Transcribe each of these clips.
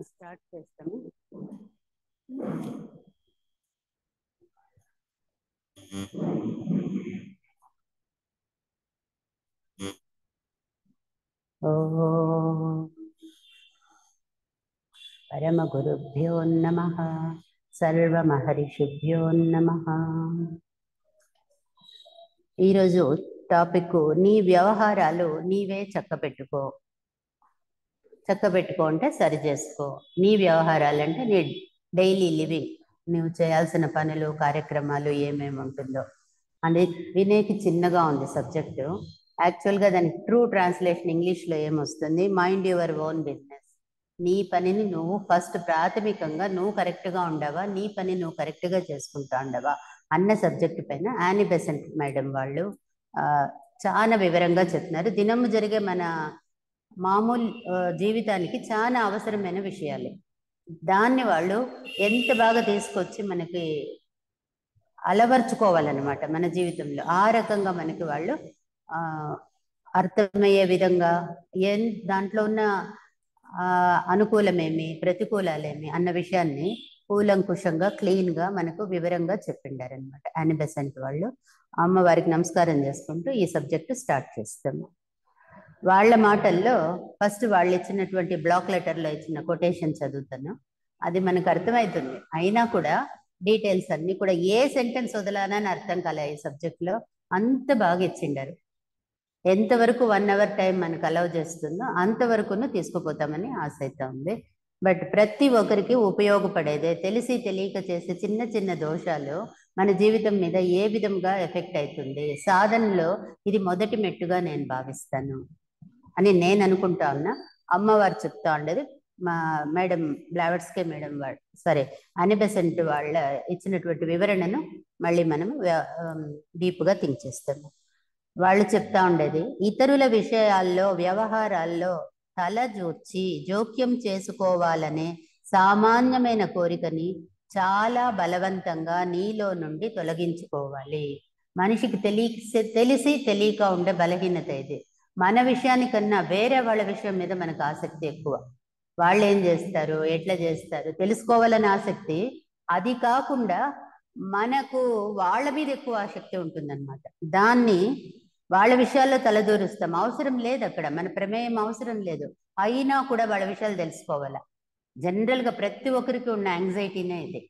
Start చేస్తాము. ఓం పరమ గురుభ్యో నమః. సర్వమహర్షిభ్యో నమః. ఈరోజు టాపిక్ నీ వ్యవహారాలు నీవే చక్కబెట్టుకో. చక్కబెట్టుకో అంటే సరి చేసుకో. నీ వ్యవహారాలు అంటే నీ డైలీ లివింగ్, నువ్వు చేయాల్సిన పనులు కార్యక్రమాలు ఏమేమి ఉంటుందో అని. వినేకి చిన్నగా ఉంది సబ్జెక్టు. యాక్చువల్గా దానికి ట్రూ ట్రాన్స్లేషన్ ఇంగ్లీష్లో ఏమొస్తుంది, మైండ్ యువర్ ఓన్ బిజినెస్. నీ పనిని నువ్వు ఫస్ట్ ప్రాథమికంగా నువ్వు కరెక్ట్గా ఉండవా, నీ పని నువ్వు కరెక్ట్గా చేసుకుంటా ఉండవా అన్న సబ్జెక్ట్ పైన యానీ బెసెంట్ మేడం వాళ్ళు చాలా వివరంగా చెప్తున్నారు. దినము జరిగే మన మామూలు జీవితానికి చాలా అవసరమైన విషయాలు. దాన్ని వాళ్ళు ఎంత బాగా తీసుకొచ్చి మనకి అలవర్చుకోవాలన్నమాట మన జీవితంలో. ఆ రకంగా మనకి వాళ్ళు అర్థమయ్యే విధంగా దాంట్లో ఉన్న అనుకూలమేమి ప్రతికూలాలేమి అన్న విషయాన్ని కూలంకుషంగా క్లీన్గా మనకు వివరంగా చెప్పిండారనమాట యానీ బెసెంట్ వాళ్ళు. అమ్మవారికి నమస్కారం చేసుకుంటూ ఈ సబ్జెక్టు స్టార్ట్ చేస్తాము. వాళ్ళ మాటల్లో ఫస్ట్ వాళ్ళు ఇచ్చినటువంటి బ్లాక్ లెటర్లో ఇచ్చిన కొటేషన్ చదువుతాను. అది మనకు అర్థమవుతుంది. అయినా కూడా డీటెయిల్స్ అన్నీ కూడా ఏ సెంటెన్స్ వదలానని అర్థం కాలే ఈ సబ్జెక్ట్లో. అంత బాగా ఇచ్చిండారు. ఎంతవరకు 1 అవర్ టైం మనకు అలౌ చేస్తుందో అంతవరకును తీసుకుపోతామని ఆశ అయితే ఉంది. బట్ ప్రతి ఒక్కరికి ఉపయోగపడేదే. తెలిసి తెలియక చేసే చిన్న చిన్న దోషాలు మన జీవితం మీద ఏ విధంగా ఎఫెక్ట్ అవుతుంది, సాధనలో ఇది మొదటి మెట్టుగా నేను భావిస్తాను అని నేను అనుకుంటా ఉన్నా. అమ్మవారు చెప్తా ఉండేది మా మేడం బ్లావర్స్కే మేడం వాళ్ళు యానీ బెసెంట్ వాళ్ళ ఇచ్చినటువంటి వివరణను మళ్ళీ మనం డీప్గా థింక్ చేస్తాము. వాళ్ళు చెప్తా ఉండేది, ఇతరుల విషయాల్లో వ్యవహారాల్లో తలజూర్చి జోక్యం చేసుకోవాలనే సామాన్యమైన కోరికని చాలా బలవంతంగా నీలో నుండి తొలగించుకోవాలి. మనిషికి తెలిసి తెలియక ఉండే బలహీనత ఇది. మన విషయానికన్నా వేరే వాళ్ళ విషయం మీద మనకు ఆసక్తి ఎక్కువ. వాళ్ళు ఏం చేస్తారు, ఎట్లా చేస్తారు తెలుసుకోవాలని ఆసక్తి. అది కాకుండా మనకు వాళ్ళ మీద ఎక్కువ ఆసక్తి ఉంటుందన్నమాట. దాన్ని వాళ్ళ విషయాల్లో తలదూరుస్తాం. అవసరం లేదు, అక్కడ మన ప్రమేయం అవసరం లేదు. అయినా కూడా వాళ్ళ విషయాలు తెలుసుకోవాలా. జనరల్గా ప్రతి ఒక్కరికి ఉన్న యాంగ్జైటీనే ఇది.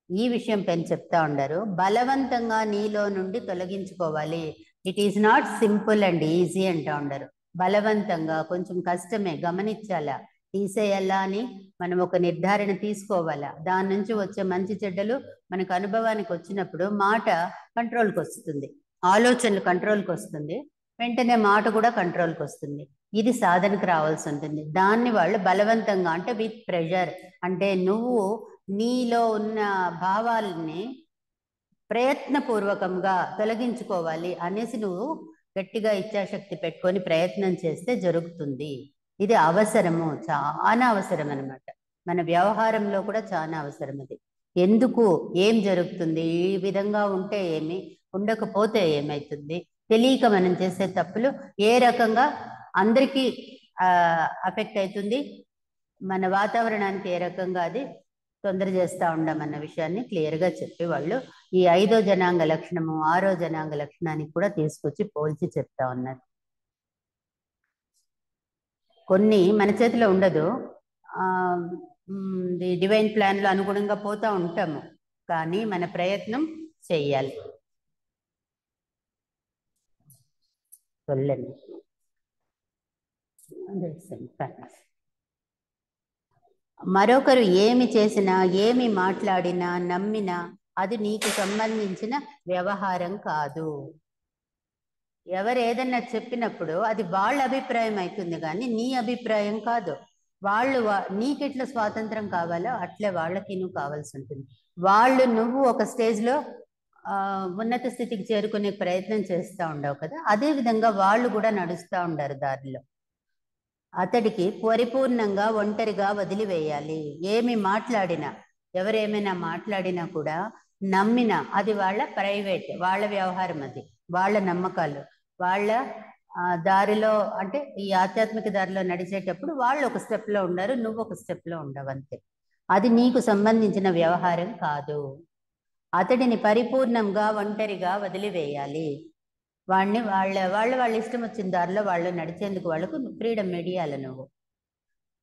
ఈ విషయం పైన చెప్తా ఉండారు. బలవంతంగా నీలో నుండి తొలగించుకోవాలి. It is not simple and easy అంటా ఉండరు. బలవంతంగా కొంచెం కష్టమే, గమనించాలా, తీసేయాలా అని మనం ఒక నిర్ధారణ తీసుకోవాలా. దాని నుంచి వచ్చే మంచి చెడ్డలు మనకు అనుభవానికి వచ్చినప్పుడు మాట కంట్రోల్కి వస్తుంది, ఆలోచనలు కంట్రోల్కి వస్తుంది, వెంటనే మాట కూడా కంట్రోల్కి వస్తుంది. ఇది సాధనకు రావాల్సి ఉంటుంది. దాన్ని వాళ్ళు బలవంతంగా అంటే విత్ ప్రెషర్, అంటే నువ్వు నీలో ఉన్న భావాలని ప్రయత్నపూర్వకంగా తొలగించుకోవాలి అనేసి నువ్వు గట్టిగా ఇచ్ఛాశక్తి పెట్టుకొని ప్రయత్నం చేస్తే జరుగుతుంది. ఇది అవసరము, చాలా అవసరం అనమాట. మన వ్యవహారంలో కూడా చాలా అవసరం అది. ఎందుకు, ఏం జరుగుతుంది, ఈ విధంగా ఉంటే ఏమి, ఉండకపోతే ఏమవుతుంది, తెలియక మనం చేసే తప్పులు ఏ రకంగా అందరికీ అఫెక్ట్ అవుతుంది, మన వాతావరణానికి ఏ రకంగా అది తొందర చేస్తూ ఉండమన్న విషయాన్ని క్లియర్గా చెప్పి వాళ్ళు ఈ 5వ జనాంగ లక్షణము 6వ జనాంగ లక్షణానికి కూడా తీసుకొచ్చి పోల్చి చెప్తా ఉన్నారు. కొన్ని మన చేతిలో ఉండదు, డివైన్ ప్లాన్లో అనుగుణంగా పోతూ ఉంటాము, కానీ మన ప్రయత్నం చెయ్యాలి. మరొకరు ఏమి చేసినా, ఏమి మాట్లాడినా, నమ్మినా అది నీకు సంబంధించిన వ్యవహారం కాదు. ఎవరు ఏదన్నా చెప్పినప్పుడు అది వాళ్ళ అభిప్రాయం అవుతుంది, కానీ నీ అభిప్రాయం కాదు. వాళ్ళు నీకెట్లా స్వాతంత్రం కావాలో అట్లే వాళ్ళకి నువ్వు కావాల్సి ఉంటుంది. వాళ్ళు నువ్వు ఒక స్టేజ్లో ఉన్నత స్థితికి చేరుకునే ప్రయత్నం చేస్తూ ఉండవు కదా, అదే విధంగా వాళ్ళు కూడా నడుస్తూ ఉండారు దారిలో. అతడికి పరిపూర్ణంగా ఒంటరిగా వదిలివేయాలి. ఏమి మాట్లాడినా, ఎవరేమైనా మాట్లాడినా కూడా నమ్మినా అది వాళ్ళ ప్రైవేట్, వాళ్ళ వ్యవహారం, అది వాళ్ళ నమ్మకాలు, వాళ్ళ దారిలో అంటే ఈ ఆధ్యాత్మిక దారిలో నడిచేటప్పుడు వాళ్ళు ఒక స్టెప్లో ఉండరు, నువ్వు ఒక స్టెప్లో ఉండవు, అంతే. అది నీకు సంబంధించిన వ్యవహారం కాదు. అతడిని పరిపూర్ణంగా ఒంటరిగా వదిలివేయాలి. వాడిని వాళ్ళ ఇష్టం వచ్చిన దారిలో వాళ్ళు నడిచేందుకు వాళ్ళకు ఫ్రీడమ్ ఇయ్యాలి. నువ్వు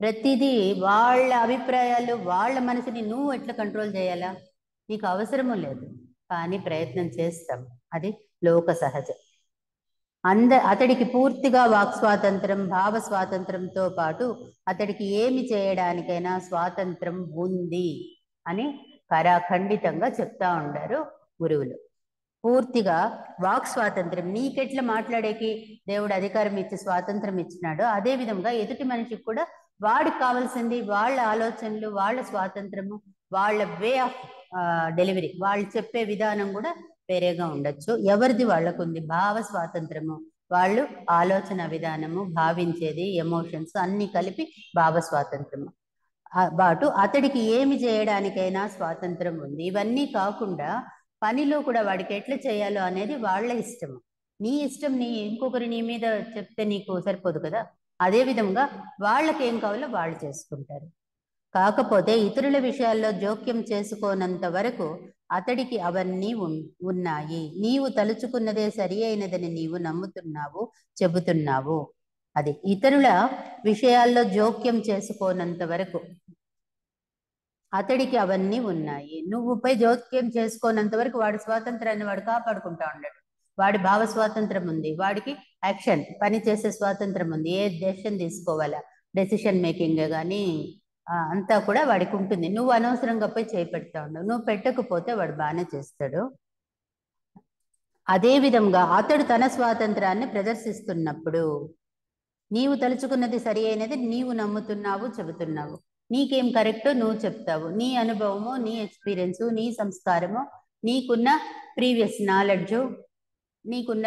ప్రతిదీ వాళ్ళ అభిప్రాయాలు, వాళ్ళ మనసుని నువ్వు ఎట్లా కంట్రోల్ చేయాలా? నీకు అవసరము లేదు, కానీ ప్రయత్నం చేస్తాం. అది లోక సహజం. అతడికి పూర్తిగా వాక్ స్వాతంత్రం, భావ స్వాతంత్రంతో పాటు అతడికి ఏమి చేయడానికైనా స్వాతంత్రం ఉంది అని ఖరాఖండితంగా చెప్తా ఉండారు గురువులు. పూర్తిగా వాక్ స్వాతంత్రం, నీకెట్లా మాట్లాడేకి దేవుడు అధికారం ఇచ్చి స్వాతంత్రం ఇచ్చినాడో అదే విధంగా ఎదుటి మనిషికి కూడా వాడికి కావాల్సింది వాళ్ళ ఆలోచనలు, వాళ్ళ స్వాతంత్రము, వాళ్ళ వే ఆఫ్ డెలివరీ, వాళ్ళు చెప్పే విధానం కూడా వేరేగా ఉండొచ్చు. ఎవరిది వాళ్ళకు ఉంది భావ స్వాతంత్రము, వాళ్ళు ఆలోచన విధానము, భావించేది, ఎమోషన్స్ అన్ని కలిపి భావ స్వాతంత్రము. బాటు అతడికి ఏమి చేయడానికైనా స్వాతంత్రం ఉంది. ఇవన్నీ కాకుండా పనిలో కూడా వాడికి ఎట్లా చేయాలో అనేది వాళ్ళ ఇష్టము. నీ ఇష్టం ఇంకొకరి నీ మీద చెప్తే నీకు సరిపోదు కదా. అదే విధంగా వాళ్ళకి ఏం కావాలో వాళ్ళు చేసుకుంటారు. కాకపోతే ఇతరుల విషయాల్లో జోక్యం చేసుకోనంత వరకు అతడికి అవన్నీ ఉన్నాయి. నీవు తలుచుకున్నదే సరి అయినదని నీవు నమ్ముతున్నావు, చెబుతున్నావు. అది ఇతరుల విషయాల్లో జోక్యం చేసుకోనంత వరకు అతడికి అవన్నీ ఉన్నాయి. నువ్వుపై జోక్యం చేసుకోనంత వరకు వాడి స్వాతంత్రాన్ని వాడు కాపాడుకుంటా ఉన్నాడు. వాడి భావ స్వాతంత్రం ఉంది, వాడికి యాక్షన్ పని చేసే స్వాతంత్రం ఉంది. ఏ డెసిషన్ తీసుకోవాలా, డెసిషన్ మేకింగ్ కానీ అంతా కూడా వాడికి ఉంటుంది. నువ్వు అనవసరంగా పోయి చేపెడతా ఉండవు. నువ్వు పెట్టకపోతే వాడు బాగానే చేస్తాడు. అదే విధంగా అతడు తన స్వాతంత్రాన్ని ప్రదర్శిస్తున్నప్పుడు నీవు తలుచుకున్నది సరి అయినది నీవు నమ్ముతున్నావు, చెబుతున్నావు. నీకేం కరెక్టో నువ్వు చెప్తావు. నీ అనుభవము, నీ ఎక్స్పీరియన్సు, నీ సంస్కారము, నీకున్న ప్రీవియస్ నాలెడ్జు, నీకున్న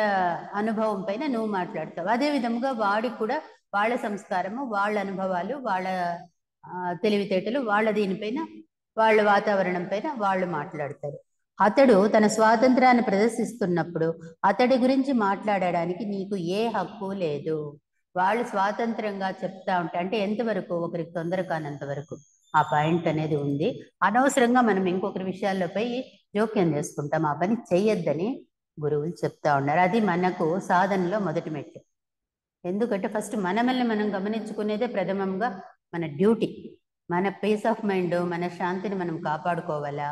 అనుభవం పైన నువ్వు మాట్లాడతావు. అదే విధంగా వాడికి కూడా వాళ్ళ సంస్కారము, వాళ్ళ అనుభవాలు, వాళ్ళ తెలివితేటలు, వాళ్ళ దీనిపైన, వాళ్ళ వాతావరణం పైన వాళ్ళు మాట్లాడతారు. అతడు తన స్వాతంత్రాన్ని ప్రదర్శిస్తున్నప్పుడు అతడి గురించి మాట్లాడడానికి నీకు ఏ హక్కు లేదు. వాళ్ళు స్వాతంత్రంగా చెప్తా ఉంటే, అంటే ఎంతవరకు ఒకరికి తొందర కానంత వరకు ఆ పాయింట్ అనేది ఉంది. అనవసరంగా మనం ఇంకొకరి విషయాల్లో పోయి జోక్యం చేసుకుంటాం. ఆ పని చెయ్యొద్దని గురువులు చెప్తా ఉన్నారు. అది మనకు సాధనలో మొదటి మెట్టు. ఎందుకంటే ఫస్ట్ మనల్ని మనం గమనించుకునేదే ప్రథమంగా మన డ్యూటీ. మన పీస్ ఆఫ్ మైండ్, మన శాంతిని మనం కాపాడుకోవాలా,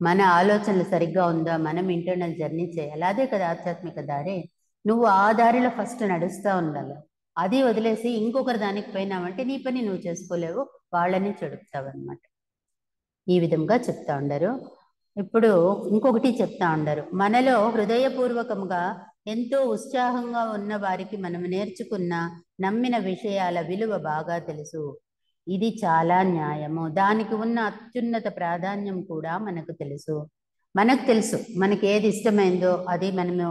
మన ఆలోచనలు సరిగ్గా ఉందా, మనం ఇంటర్నల్ జర్నీ చేయాలి. అదే కదా ఆధ్యాత్మిక దారి. నువ్వు ఆ దారిలో ఫస్ట్ నడుస్తూ ఉండాలి. అది వదిలేసి ఇంకొకరి దానికి పోయినామంటే నీ పని నువ్వు చేసుకోలేవు, వాళ్ళని చెడుపుతావు అనమాట. ఈ విధంగా చెప్తా ఉండరు. ఇప్పుడు ఇంకొకటి చెప్తా ఉండరు, మనలో హృదయపూర్వకంగా ఎంతో ఉత్సాహంగా ఉన్న వారికి మనం నేర్చుకున్న, నమ్మిన విషయాల విలువ బాగా తెలుసు. ఇది చాలా న్యాయము. దానికి ఉన్న అత్యున్నత ప్రాధాన్యం కూడా మనకు తెలుసు. మనకు తెలుసు మనకి ఏది ఇష్టమైందో అది. మనము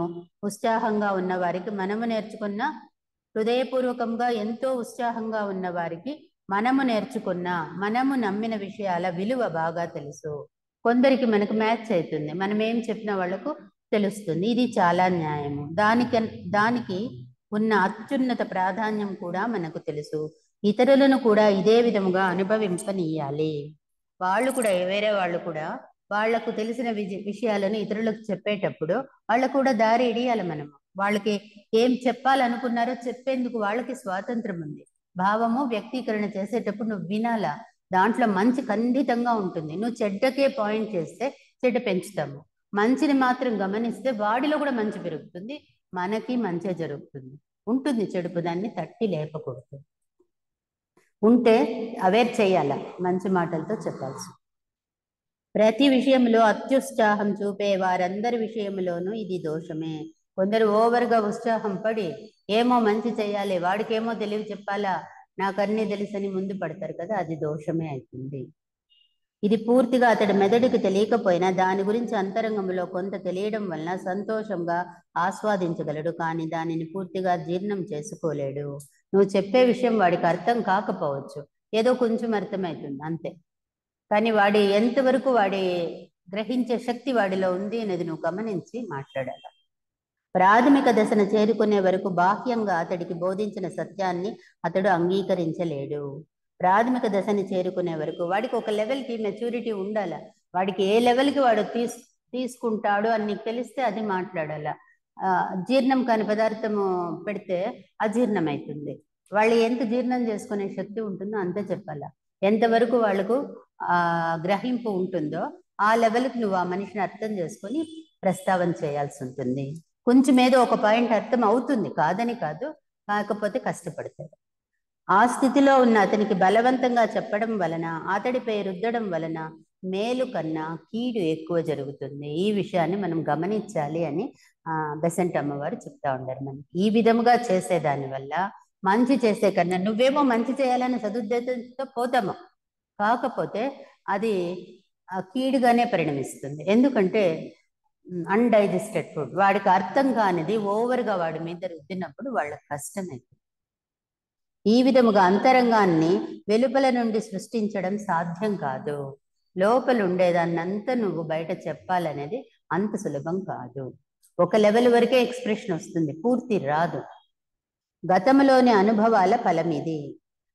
ఉత్సాహంగా ఉన్న వారికి, మనము నేర్చుకున్న, హృదయపూర్వకంగా ఎంతో ఉత్సాహంగా ఉన్న వారికి మనము నేర్చుకున్న, మనము నమ్మిన విషయాల విలువ బాగా తెలుసు. కొందరికి మనకు మ్యాచ్ అవుతుంది, మనం ఏం చెప్పిన వాళ్ళకు తెలుస్తుంది. ఇది చాలా న్యాయము. దానికి ఉన్న అత్యున్నత ప్రాధాన్యం కూడా మనకు తెలుసు. ఇతరులను కూడా ఇదే విధముగా అనుభవింపనీయాలి. వాళ్ళు కూడా, వేరే వాళ్ళు కూడా వాళ్లకు తెలిసిన విషయాలను ఇతరులకు చెప్పేటప్పుడు వాళ్ళకు కూడా దారి ఇడియాలి. మనము వాళ్ళకి ఏం చెప్పాలనుకున్నారో చెప్పేందుకు వాళ్ళకి స్వాతంత్రం ఉంది. భావము వ్యక్తీకరణ చేసేటప్పుడు నువ్వు వినాలా, దాంట్లో మంచి ఖండితంగా ఉంటుంది. నువ్వు చెడ్డకే పాయింట్ చేస్తే చెడ్డ పెంచుతాము, మంచిని మాత్రం గమనిస్తే వాడిలో కూడా మంచి పెరుగుతుంది, మనకి మంచి జరుగుతుంది. ఉంటుంది చెడుపు, దాన్ని తట్టి లేపకూడదు. ఉంటే అవేర్ చేయాల, మంచి మాటలతో చెప్పాల్సి. ప్రతి విషయంలో అత్యుత్సాహం చూపే వారందరి విషయంలోనూ ఇది దోషమే. కొందరు ఓవర్గా ఉత్సాహం పడి ఏమో మంచి చేయాలి, వాడికేమో తెలివి చెప్పాలా, నాకన్నీ తెలుసని ముందు పడతారు కదా, అది దోషమే అవుతుంది. ఇది పూర్తిగా అతడి మెదడుకు తెలియకపోయినా దాని గురించి అంతరంగంలో కొంత తెలియడం వలన సంతోషంగా ఆస్వాదించగలడు, కానీ దానిని పూర్తిగా జీర్ణం చేసుకోలేడు. నువ్వు చెప్పే విషయం వాడికి అర్థం కాకపోవచ్చు, ఏదో కొంచెం అర్థమవుతుంది అంతే, కానీ వాడి ఎంతవరకు వాడి గ్రహించే శక్తి వాడిలో ఉంది అనేది నువ్వు గమనించి మాట్లాడాలి. ప్రాథమిక దశను చేరుకునే వరకు బాహ్యంగా అతడికి బోధించిన సత్యాన్ని అతడు అంగీకరించలేడు. ప్రాథమిక దశని చేరుకునే వరకు వాడికి ఒక లెవెల్కి మెచ్యూరిటీ ఉండాల. వాడికి ఏ లెవెల్కి వాడు తీసుకుంటాడు అని నీకు తెలిస్తే అది మాట్లాడాల. జీర్ణం కాని పదార్థము పెడితే అజీర్ణం అవుతుంది. వాళ్ళు ఎంత జీర్ణం చేసుకునే శక్తి ఉంటుందో అంతే చెప్పాల. ఎంతవరకు వాళ్ళకు గ్రహింపు ఉంటుందో ఆ లెవెల్కి నువ్వు ఆ మనిషిని అర్థం చేసుకొని ప్రస్తావన చేయాల్సి ఉంటుంది. కొంచెం ఏదో ఒక పాయింట్ అర్థం అవుతుంది, కాదని కాదు, కాకపోతే కష్టపడతాడు. ఆ స్థితిలో ఉన్న అతనికి బలవంతంగా చెప్పడం వలన, అతడిపై రుద్దడం వలన మేలు కన్నా కీడు ఎక్కువ జరుగుతుంది. ఈ విషయాన్ని మనం గమనించాలి అని బెసెంట్ అమ్మవారు చెప్తా ఉండారు మనకి. ఈ విధముగా చేసేదాని వల్ల మంచి చేసే కన్నా, నువ్వేమో మంచి చేయాలని సదుద్దేశంతో పోతాము, కాకపోతే అది కీడుగానే పరిణమిస్తుంది. ఎందుకంటే అన్డైజెస్టెడ్ ఫుడ్, వాడికి అర్థం కానిది ఓవర్గా వాడి మీద రుద్దినప్పుడు వాళ్ళకి కష్టమైంది. ఈ విధముగా అంతరంగాన్ని వెలుపల నుండి సృష్టించడం సాధ్యం కాదు. లోపల ఉండేదాన్నంతా నువ్వు బయట చెప్పాలనేది అంత సులభం కాదు. ఒక లెవెల్ వరకే ఎక్స్ప్రెషన్ వస్తుంది, పూర్తి రాదు. గతంలోని అనుభవాల ఫలం ఇది.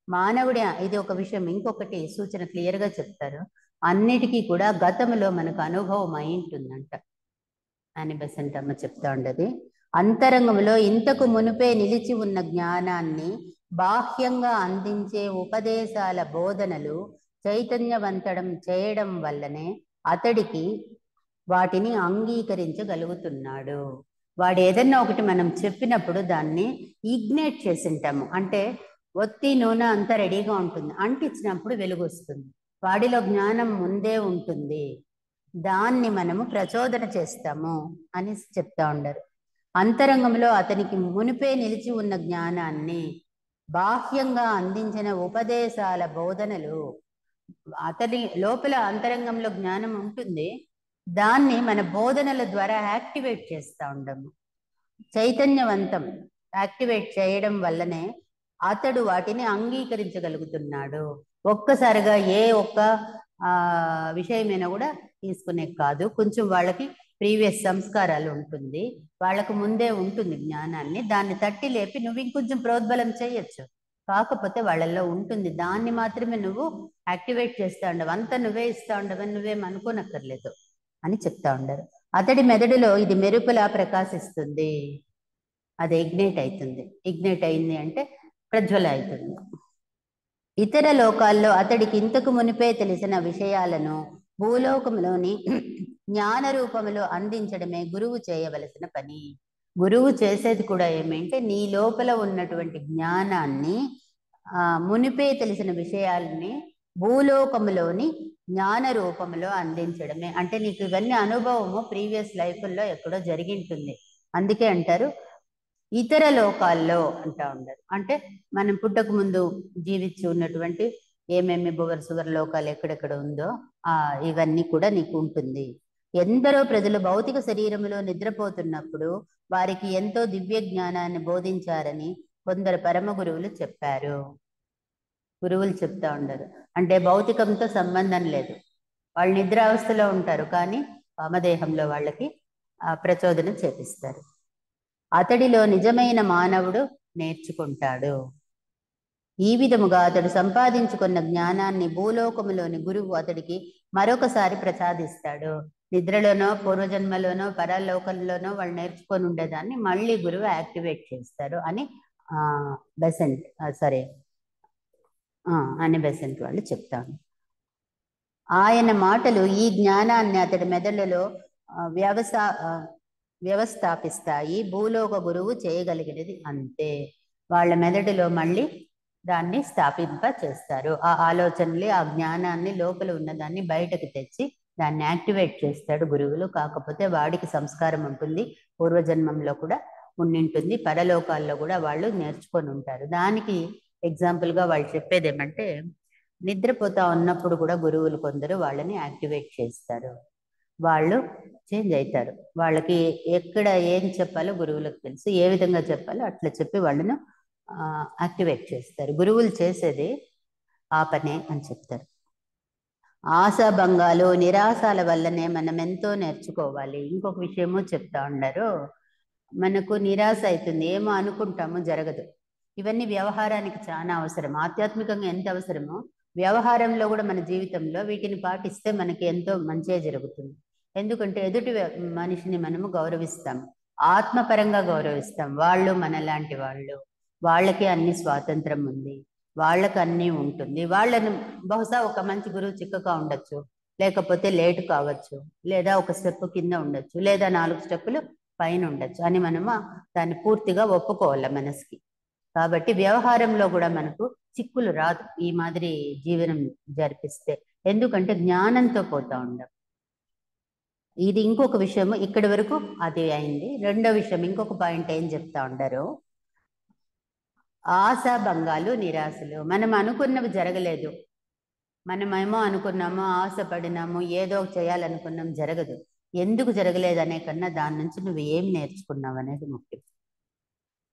మానవుడి, ఇది ఒక విషయం. ఇంకొకటి సూచన క్లియర్గా చెప్తారు, అన్నిటికీ కూడా గతంలో మనకు అనుభవం అయి ఉంటుందంట అని బెసెంట్ అమ్మ చెప్తా ఉండేది. అంతరంగంలో ఇంతకు మునుపే నిలిచి ఉన్న జ్ఞానాన్ని బాహ్యంగా అందించే ఉపదేశాల బోధనలు చైతన్యవంతం చేయడం వల్లనే అతడికి వాటిని అంగీకరించగలుగుతున్నాడు. వాడు ఏదన్నా ఒకటి మనం చెప్పినప్పుడు దాన్ని ఇగ్నేట్ చేసి ఉంటాము, అంటే ఒత్తి నూనె అంతా రెడీగా ఉంటుంది, అంటించినప్పుడు వెలుగు వస్తుంది. వాడిలో జ్ఞానం ముందే ఉంటుంది, దాన్ని మనము ప్రచోదన చేస్తాము అని చెప్తా ఉండరు. అంతరంగంలో అతనికి మునిపే నిలిచి ఉన్న జ్ఞానాన్ని బాహ్యంగా అందించిన ఉపదేశాల బోధనలు, అతని లోపల అంతరంగంలో జ్ఞానం ఉంటుంది, దాన్ని మన బోధనల ద్వారా యాక్టివేట్ చేస్తూ ఉండము. చైతన్యవంతం యాక్టివేట్ చేయడం వల్లనే అతడు వాటిని అంగీకరించగలుగుతున్నాడు. ఒక్కసారిగా ఏ ఒక్క విషయమైనా కూడా తీసుకునే కాదు, కొంచెం వాళ్ళకి ప్రీవియస్ సంస్కారాలు ఉంటుంది, వాళ్ళకు ముందే ఉంటుంది జ్ఞానాన్ని, దాన్ని తట్టి లేపి నువ్వు ఇంకొంచెం ప్రోద్బలం చేయొచ్చు, కాకపోతే వాళ్ళల్లో ఉంటుంది, దాన్ని మాత్రమే నువ్వు యాక్టివేట్ చేస్తూ ఉండవు, అంతా నువ్వే ఇస్తూ ఉండవని నువ్వేం అనుకోనక్కర్లేదు అని చెప్తా ఉండరు. అతడి మెదడులో ఇది మెరుపులా ప్రకాశిస్తుంది, అది ఇగ్నేట్ అవుతుంది. ఇగ్నేట్ అయింది అంటే ప్రజ్వల అవుతుంది. ఇతర లోకాల్లో అతడికి ఇంతకు మునిపే తెలిసిన విషయాలను భూలోకంలోని జ్ఞాన రూపంలో అందించడమే గురువు చేయవలసిన పని. గురువు చేసేది కూడా ఏమంటే నీ లోపల ఉన్నటువంటి జ్ఞానాన్ని, మునిపే తెలిసిన విషయాలని భూలోకంలోని జ్ఞాన రూపంలో అందించడమే. అంటే నీకు ఇవన్నీ అనుభవము ప్రీవియస్ లైఫ్లో ఎక్కడో జరిగింటుంది, అందుకే అంటారు ఇతర లోకాల్లో అంటా ఉండరు. అంటే మనం పుట్టక ముందు జీవించి ఉన్నటువంటి ఏమేమి బువర్ సువర్ లోకాలు ఎక్కడెక్కడ ఉందో ఇవన్నీ కూడా నీకు ఉంటుంది. ఎందరో ప్రజలు భౌతిక శరీరంలో నిద్రపోతున్నప్పుడు వారికి ఎంతో దివ్య జ్ఞానాన్ని బోధించారని కొందరు పరమ గురువులు చెప్పారు. గురువులు చెప్తా ఉండరు, అంటే భౌతికంతో సంబంధం లేదు, వాళ్ళు నిద్రావస్థలో ఉంటారు, కానీ వామదేహంలో వాళ్ళకి ప్రచోదన చేపిస్తారు. అతడిలో నిజమైన మానవుడు నేర్చుకుంటాడు. ఈ విధముగా అతడు సంపాదించుకున్న జ్ఞానాన్ని భూలోకములోని గురువు అతడికి మరొకసారి ప్రసాదిస్తాడు. నిద్రలోనో పూర్వజన్మలోనో పరలోకంలోనో వాళ్ళు నేర్చుకొని ఉండేదాన్ని మళ్ళీ గురువు యాక్టివేట్ చేస్తారు అని బెసెంట్ బెసెంట్ వాళ్ళు చెప్తాను. ఆయన మాటలు ఈ జ్ఞానాన్ని అతడి మెదడులో వ్యవస్థాపిస్తాయి. భూలోక గురువు చేయగలిగినది అంతే. వాళ్ళ మెదడులో మళ్ళీ దాన్ని స్థాపింప చేస్తారు. ఆ ఆలోచనలు, ఆ జ్ఞానాన్ని, లోపల ఉన్నదాన్ని బయటకు తెచ్చి దాన్ని యాక్టివేట్ చేస్తాడు గురువులు. కాకపోతే వాడికి సంస్కారం ఉంటుంది, పూర్వజన్మంలో కూడా ఉండింటుంది, పరలోకాల్లో కూడా వాళ్ళు నేర్చుకొని ఉంటారు. దానికి ఎగ్జాంపుల్గా వాళ్ళు చెప్పేది ఏమంటే, నిద్రపోతా ఉన్నప్పుడు కూడా గురువులు కొందరు వాళ్ళని యాక్టివేట్ చేస్తారు, వాళ్ళు చేంజ్ అవుతారు. వాళ్ళకి ఎక్కడ ఏం చెప్పాలో గురువులకు తెలుసు, ఏ విధంగా చెప్పాలో అట్లా చెప్పి వాళ్ళను యాక్టివేట్ చేస్తారు. గురువులు చేసేది ఆ పనే అని చెప్తారు. ఆశాభంగాలు, నిరాశాల వల్లనే మనం ఎంతో నేర్చుకోవాలి. ఇంకొక విషయము చెప్తా ఉన్నారు, మనకు నిరాశ అవుతుంది, ఏమో అనుకుంటామో జరగదు. ఇవన్నీ వ్యవహారానికి చాలా అవసరం. ఆధ్యాత్మికంగా ఎంత అవసరమో వ్యవహారంలో కూడా మన జీవితంలో వీటిని పాటిస్తే మనకి ఎంతో మంచిగా జరుగుతుంది. ఎందుకంటే ఎదుటి మనిషిని మనము గౌరవిస్తాం, ఆత్మపరంగా గౌరవిస్తాం. వాళ్ళు మనలాంటి వాళ్ళు, వాళ్ళకి అన్ని స్వాతంత్రం ఉంది, వాళ్ళకి అన్నీ ఉంటుంది. వాళ్ళని బహుశా ఒక మంచి గురువు చిక్కగా ఉండొచ్చు, లేకపోతే లేటు కావచ్చు, లేదా ఒక స్టెప్ కింద ఉండొచ్చు, లేదా 4 స్టెప్పులు పైన ఉండొచ్చు అని మనము దాన్ని పూర్తిగా ఒప్పుకోవాలి మనసుకి. కాబట్టి వ్యవహారంలో కూడా మనకు చిక్కులు రాదు ఈ మాదిరి జీవనం జరిపిస్తే, ఎందుకంటే జ్ఞానంతో పోతా ఉండం. ఇది ఇంకొక విషయము. ఇక్కడి వరకు అది అయింది. రెండో విషయం, ఇంకొక పాయింట్ ఏం చెప్తా ఉండరు, ఆశాభంగాలు, నిరాశలు. మనం అనుకున్నవి జరగలేదు, మనమేమో అనుకున్నాము, ఆశపడినాము, ఏదో చేయాలనుకున్నాం, జరగదు. ఎందుకు జరగలేదు అనే కన్నా దాని నుంచి నువ్వు ఏం నేర్చుకున్నావు అనేది ముఖ్యం.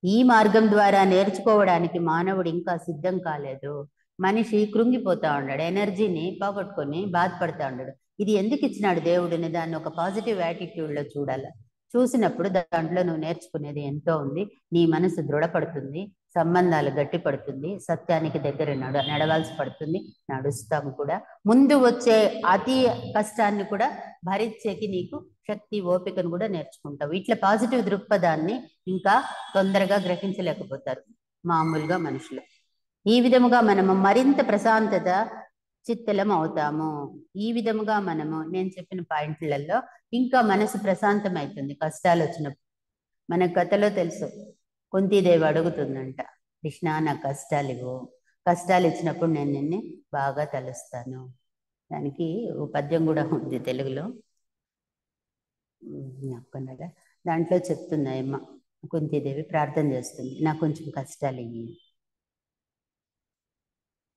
ఈ మార్గం ద్వారా నేర్చుకోవడానికి మానవుడు ఇంకా సిద్ధం కాలేదు. మనిషి కృంగిపోతా ఉన్నాడు, ఎనర్జీని పోగొట్టుకొని బాధపడతా ఉన్నాడు. ఇది ఎందుకు ఇచ్చినాడు దేవుడిని, దాన్ని ఒక పాజిటివ్ యాటిట్యూడ్లో చూడాలి. చూసినప్పుడు దాంట్లో నువ్వు నేర్చుకునేది ఎంతో ఉంది. నీ మనసు దృఢపడుతుంది, సంబంధాలు గట్టిపడుతుంది, సత్యానికి దగ్గర నడవాల్సి పడుతుంది, నడుస్తాము కూడా. ముందు వచ్చే అతి కష్టాన్ని కూడా భరించేకి నీకు శక్తి, ఓపికను కూడా నేర్చుకుంటావు. ఇట్లా పాజిటివ్ దృక్పథాన్ని ఇంకా తొందరగా గ్రహించలేకపోతారు మామూలుగా మనుషులు. ఈ విధముగా మనము మరింత ప్రశాంతత చిత్తలం అవుతాము. ఈ విధముగా మనము నేను చెప్పిన పాయింట్లలో ఇంకా మనసు ప్రశాంతం అవుతుంది కష్టాలు వచ్చినప్పుడు. మన కథలో తెలుసు, కుంతీదేవి అడుగుతుందంట, కృష్ణ నాకు కష్టాలు ఇవ్వు, కష్టాలు ఇచ్చినప్పుడు నేను నిన్ను బాగా తలుస్తాను. దానికి ఓ పద్యం కూడా ఉంది తెలుగులో, నాకున్నదా దాంట్లో చెప్తున్నాయమ్మ. కుంతీదేవి ప్రార్థన చేస్తుంది, నాకు కొంచెం కష్టాలు ఇయ్యి.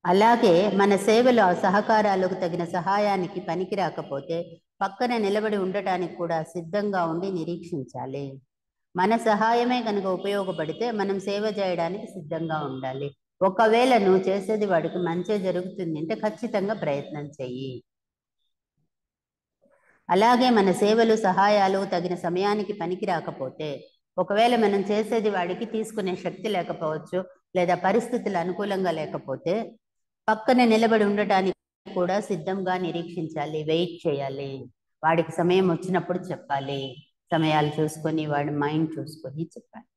అలాగే మన సేవలో సహకారాలకు తగిన సహాయానికి పనికి రాకపోతే పక్కన నిలబడి ఉండటానికి కూడా సిద్ధంగా ఉండి నిరీక్షించాలి. మన సహాయమే కనుక ఉపయోగపడితే మనం సేవ చేయడానికి సిద్ధంగా ఉండాలి. ఒకవేళ నువ్వు చేసేది వాడికి మంచి జరుగుతుంది అంటే ఖచ్చితంగా ప్రయత్నం చెయ్యి. అలాగే మన సేవలు సహాయాలు తగిన సమయానికి పనికి రాకపోతే, ఒకవేళ మనం చేసేది వాడికి తీసుకునే శక్తి లేకపోవచ్చు, లేదా పరిస్థితులు అనుకూలంగా లేకపోతే పక్కన నిలబడి ఉండటానికి కూడా సిద్ధంగా నిరీక్షించాలి, వెయిట్ చేయాలి. వాడికి సమయం వచ్చినప్పుడు చెప్పాలి, సమయాలు చూసుకొని వాడి మైండ్ చూసుకొని చెప్పాలి.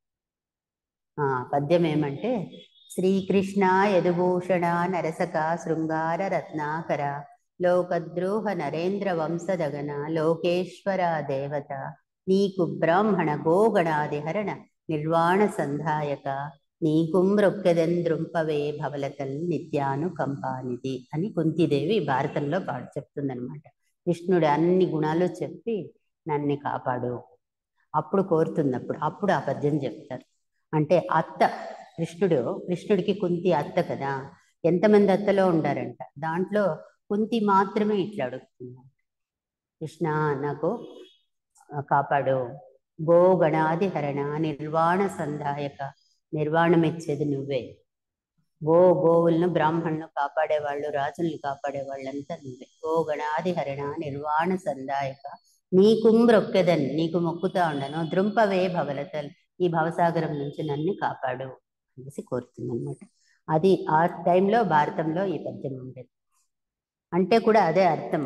పద్యం ఏమంటే, శ్రీకృష్ణ యదుభూషణ నరసక శృంగార రత్నాకర లోకద్రోహ నరేంద్ర వంశదగన లోకేశ్వర దేవత నీకు బ్రాహ్మణ గోగణాదిహరణ నిర్వాణ సంధాయక నీకుంబ్రొక్కెదెంద్రుంపవే భవలతల్ నిత్యానుకంపానిది అని కుంతీదేవి భారతంలో చెప్తుందనమాట. కృష్ణుడు అన్ని గుణాలు చెప్పి నన్ను కాపాడు అప్పుడు కోరుతున్నప్పుడు అప్పుడు ఆ పద్యం చెప్తారు. అంటే అత్త, కృష్ణుడికి కుంతి అత్త కదా, ఎంతమంది అత్తలో ఉండారంట, దాంట్లో కుంతి మాత్రమే ఇట్లా అడుగుతుంది, కృష్ణ నాకు కాపాడు, గోగణాదిహరణ నిర్వాణ సంధాయక, నిర్వాణం ఇచ్చేది నువ్వే, గోవులను బ్రాహ్మణులను కాపాడేవాళ్ళు, రాజుల్ని కాపాడేవాళ్ళంతా నువ్వే, గోగణాదిహరణ నిర్వాణ సంధాయక నీకుంబ్రొక్కెదన్, నీకు మొక్కుతా ఉండను, ద్రుంపవే భవలతల్, ఈ భవసాగరం నుంచి నన్ను కాపాడు అనేసి కోరుతుంది అనమాట. అది ఆ టైంలో భారతంలో ఈ పద్యం ఉండేది. అంటే కూడా అదే అర్థం,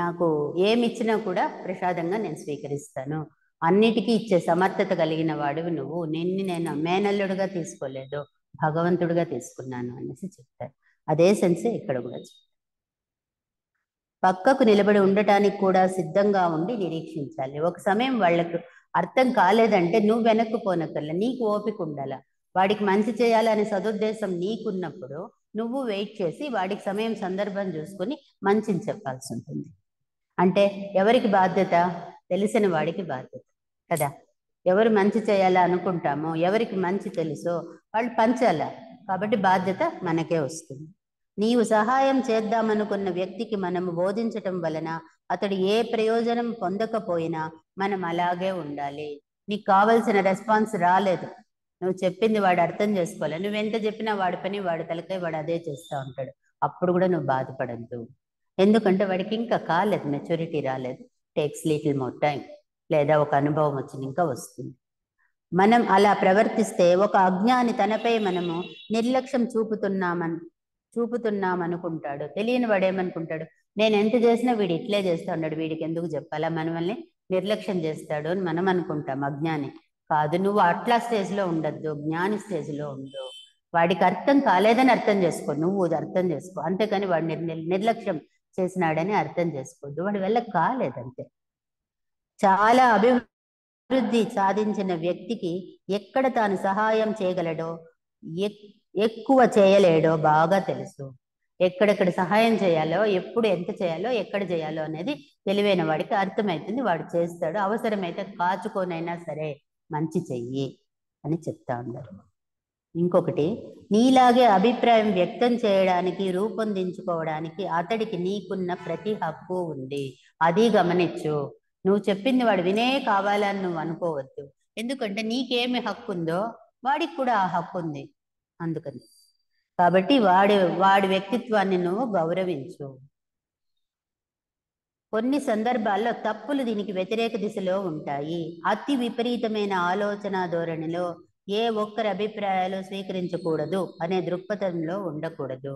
నాకు ఏమిచ్చినా కూడా ప్రసాదంగా నేను స్వీకరిస్తాను, అన్నిటికీ ఇచ్చే సమర్థత కలిగిన వాడివి నువ్వు, నేను మేనల్లుడుగా తీసుకోలేదు, భగవంతుడిగా తీసుకున్నాను అనేసి చెప్తారు. అదే సెన్సే ఇక్కడ కూడా చెప్తారు. పక్కకు నిలబడి ఉండటానికి కూడా సిద్ధంగా ఉండి నిరీక్షించాలి. ఒక సమయం వాళ్ళకు అర్థం కాలేదంటే నువ్వు వెనక్కు పోనక్కర్లా, నీకు ఓపిక ఉండాల. వాడికి మంచి చేయాలనే సదుద్దేశం నీకున్నప్పుడు నువ్వు వెయిట్ చేసి వాడికి సమయం సందర్భం చూసుకొని మంచిని చెప్పాల్సి ఉంటుంది. అంటే ఎవరికి బాధ్యత, తెలిసిన వాడికి బాధ్యత కదా. ఎవరు మంచి చేయాలా అనుకుంటామో, ఎవరికి మంచి తెలుసో వాళ్ళు పంచాల, కాబట్టి బాధ్యత మనకే వస్తుంది. నీవు సహాయం చేద్దామనుకున్న వ్యక్తికి మనము బోధించటం వలన అతడు ఏ ప్రయోజనం పొందకపోయినా మనం అలాగే ఉండాలి. నీకు కావలసిన రెస్పాన్స్ రాలేదు, నువ్వు చెప్పింది వాడు అర్థం చేసుకోవాలి, నువ్వెంత చెప్పినా వాడి పని వాడి తలకాయ వాడు అదే చేస్తూ ఉంటాడు, అప్పుడు కూడా నువ్వు బాధపడద్దు. ఎందుకంటే వాడికి ఇంకా కాలేదు, మెచ్యూరిటీ రాలేదు, టేక్స్ లిటిల్ మోర్ టైం. లేదా ఒక అనుభవం వచ్చింది, ఇంకా వస్తుంది. మనం అలా ప్రవర్తిస్తే ఒక అజ్ఞాని తనపై మనము నిర్లక్ష్యం చూపుతున్నామనుకుంటాడు. తెలియని వాడు ఏమనుకుంటాడు, నేను ఎంత చేసినా వీడు ఇట్లే చేస్తా ఉన్నాడు, వీడికి ఎందుకు చెప్పాలా, మనల్ని నిర్లక్ష్యం చేస్తాడు అని మనం అనుకుంటాం. అజ్ఞాని కాదు, నువ్వు అట్లా స్టేజ్లో ఉండద్దు, జ్ఞాని స్టేజ్లో ఉండు. వాడికి అర్థం కాలేదని అర్థం చేసుకో, నువ్వు అర్థం చేసుకో, అంతేకాని వాడిని నిర్లక్ష్యం చేసినాడని అర్థం చేసుకోవద్దు. వాడి వల్ల కాలేదంతే. చాలా అభివృద్ధి సాధించిన వ్యక్తికి ఎక్కడ తాను సహాయం చేయగలడో, ఎక్కువ చేయలేడో బాగా తెలుసు. ఎక్కడెక్కడ సహాయం చేయాలో, ఎప్పుడు ఎంత చేయాలో, ఎక్కడ చేయాలో అనేది తెలివైన వాడికి అర్థమవుతుంది. వాడు చేస్తాడు. అవసరమైతే కాచుకోనైనా సరే మంచి చెయ్యి అని చెప్తా ఉన్నారు. ఇంకొకటి, నీలాగే అభిప్రాయం వ్యక్తం చేయడానికి, రూపొందించుకోవడానికి అతడికి నీకున్న ప్రతి హక్కు ఉంది. అది గమనించు. నువ్వు చెప్పింది వాడు వినే కావాలని నువ్వు అనుకోవద్దు. ఎందుకంటే నీకేమి హక్కు ఉందో వాడికి కూడా ఆ హక్కు ఉంది. అందుకని కాబట్టి వాడి వ్యక్తిత్వాన్ని నువ్వు గౌరవించు. కొన్ని సందర్భాల్లో తప్పులు దీనికి వ్యతిరేక దిశలో ఉంటాయి. అతి విపరీతమైన ఆలోచన ధోరణిలో ఏ ఒక్కరి అభిప్రాయాలు స్వీకరించకూడదు అనే దృక్పథంలో ఉండకూడదు.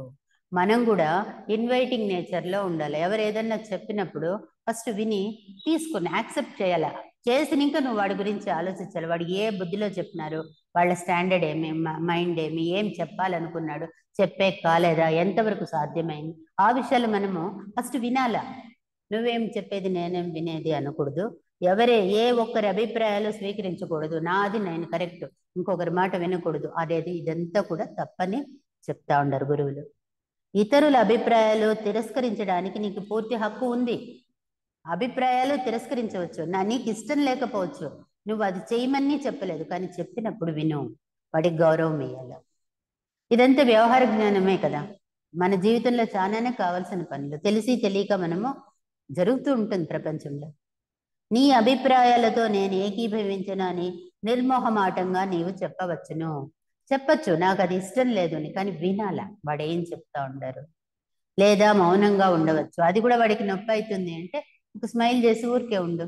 మనం కూడా ఇన్వైటింగ్ నేచర్లో ఉండాలి. ఎవరు ఏదన్నా చెప్పినప్పుడు ఫస్ట్ విని తీసుకుని యాక్సెప్ట్ చేయాలా. చేసిన ఇంకా నువ్వు వాడి గురించి ఆలోచించాలి. వాడు ఏ బుద్ధిలో చెప్పినారు, వాళ్ళ స్టాండర్డ్ ఏమి, మైండ్ ఏమి, ఏం చెప్పాలనుకున్నాడు, చెప్పే కాలేదా, ఎంతవరకు సాధ్యమైంది, ఆ విషయాలు మనము ఫస్ట్ వినాలా. నువ్వేం చెప్పేది నేనేం వినేది అనకూడదు. ఏ ఒక్కరి అభిప్రాయాలు స్వీకరించకూడదు. నాది నేను కరెక్ట్, ఇంకొకరి మాట వినకూడదు అనేది ఇదంతా కూడా తప్పని చెప్తా ఉండరు గురువులు. ఇతరుల అభిప్రాయాలు తిరస్కరించడానికి నీకు పూర్తి హక్కు ఉంది. అభిప్రాయాలు తిరస్కరించవచ్చు, నీకు ఇష్టం లేకపోవచ్చు, నువ్వు అది చేయమని చెప్పలేదు, కానీ చెప్పినప్పుడు విను, వాడికి గౌరవం ఇవ్వాలి. ఇదంతా వ్యవహార జ్ఞానమే కదా. మన జీవితంలో చాలానే కావాల్సిన పనులు తెలిసి తెలియక మనము జరుగుతూ ఉంటుంది ప్రపంచంలో. నీ అభిప్రాయాలతో నేను ఏకీభవించనని నిర్మోహమాటంగా నీవు చెప్పచ్చు, నాకు అది ఇష్టం లేదు అని, కానీ వినాలా వాడు ఏం చెప్తా ఉండరు. లేదా మౌనంగా ఉండవచ్చు, అది కూడా వాడికి నొప్పి అవుతుంది అంటే ఒక స్మైల్ చేసి ఊరికే ఉండు.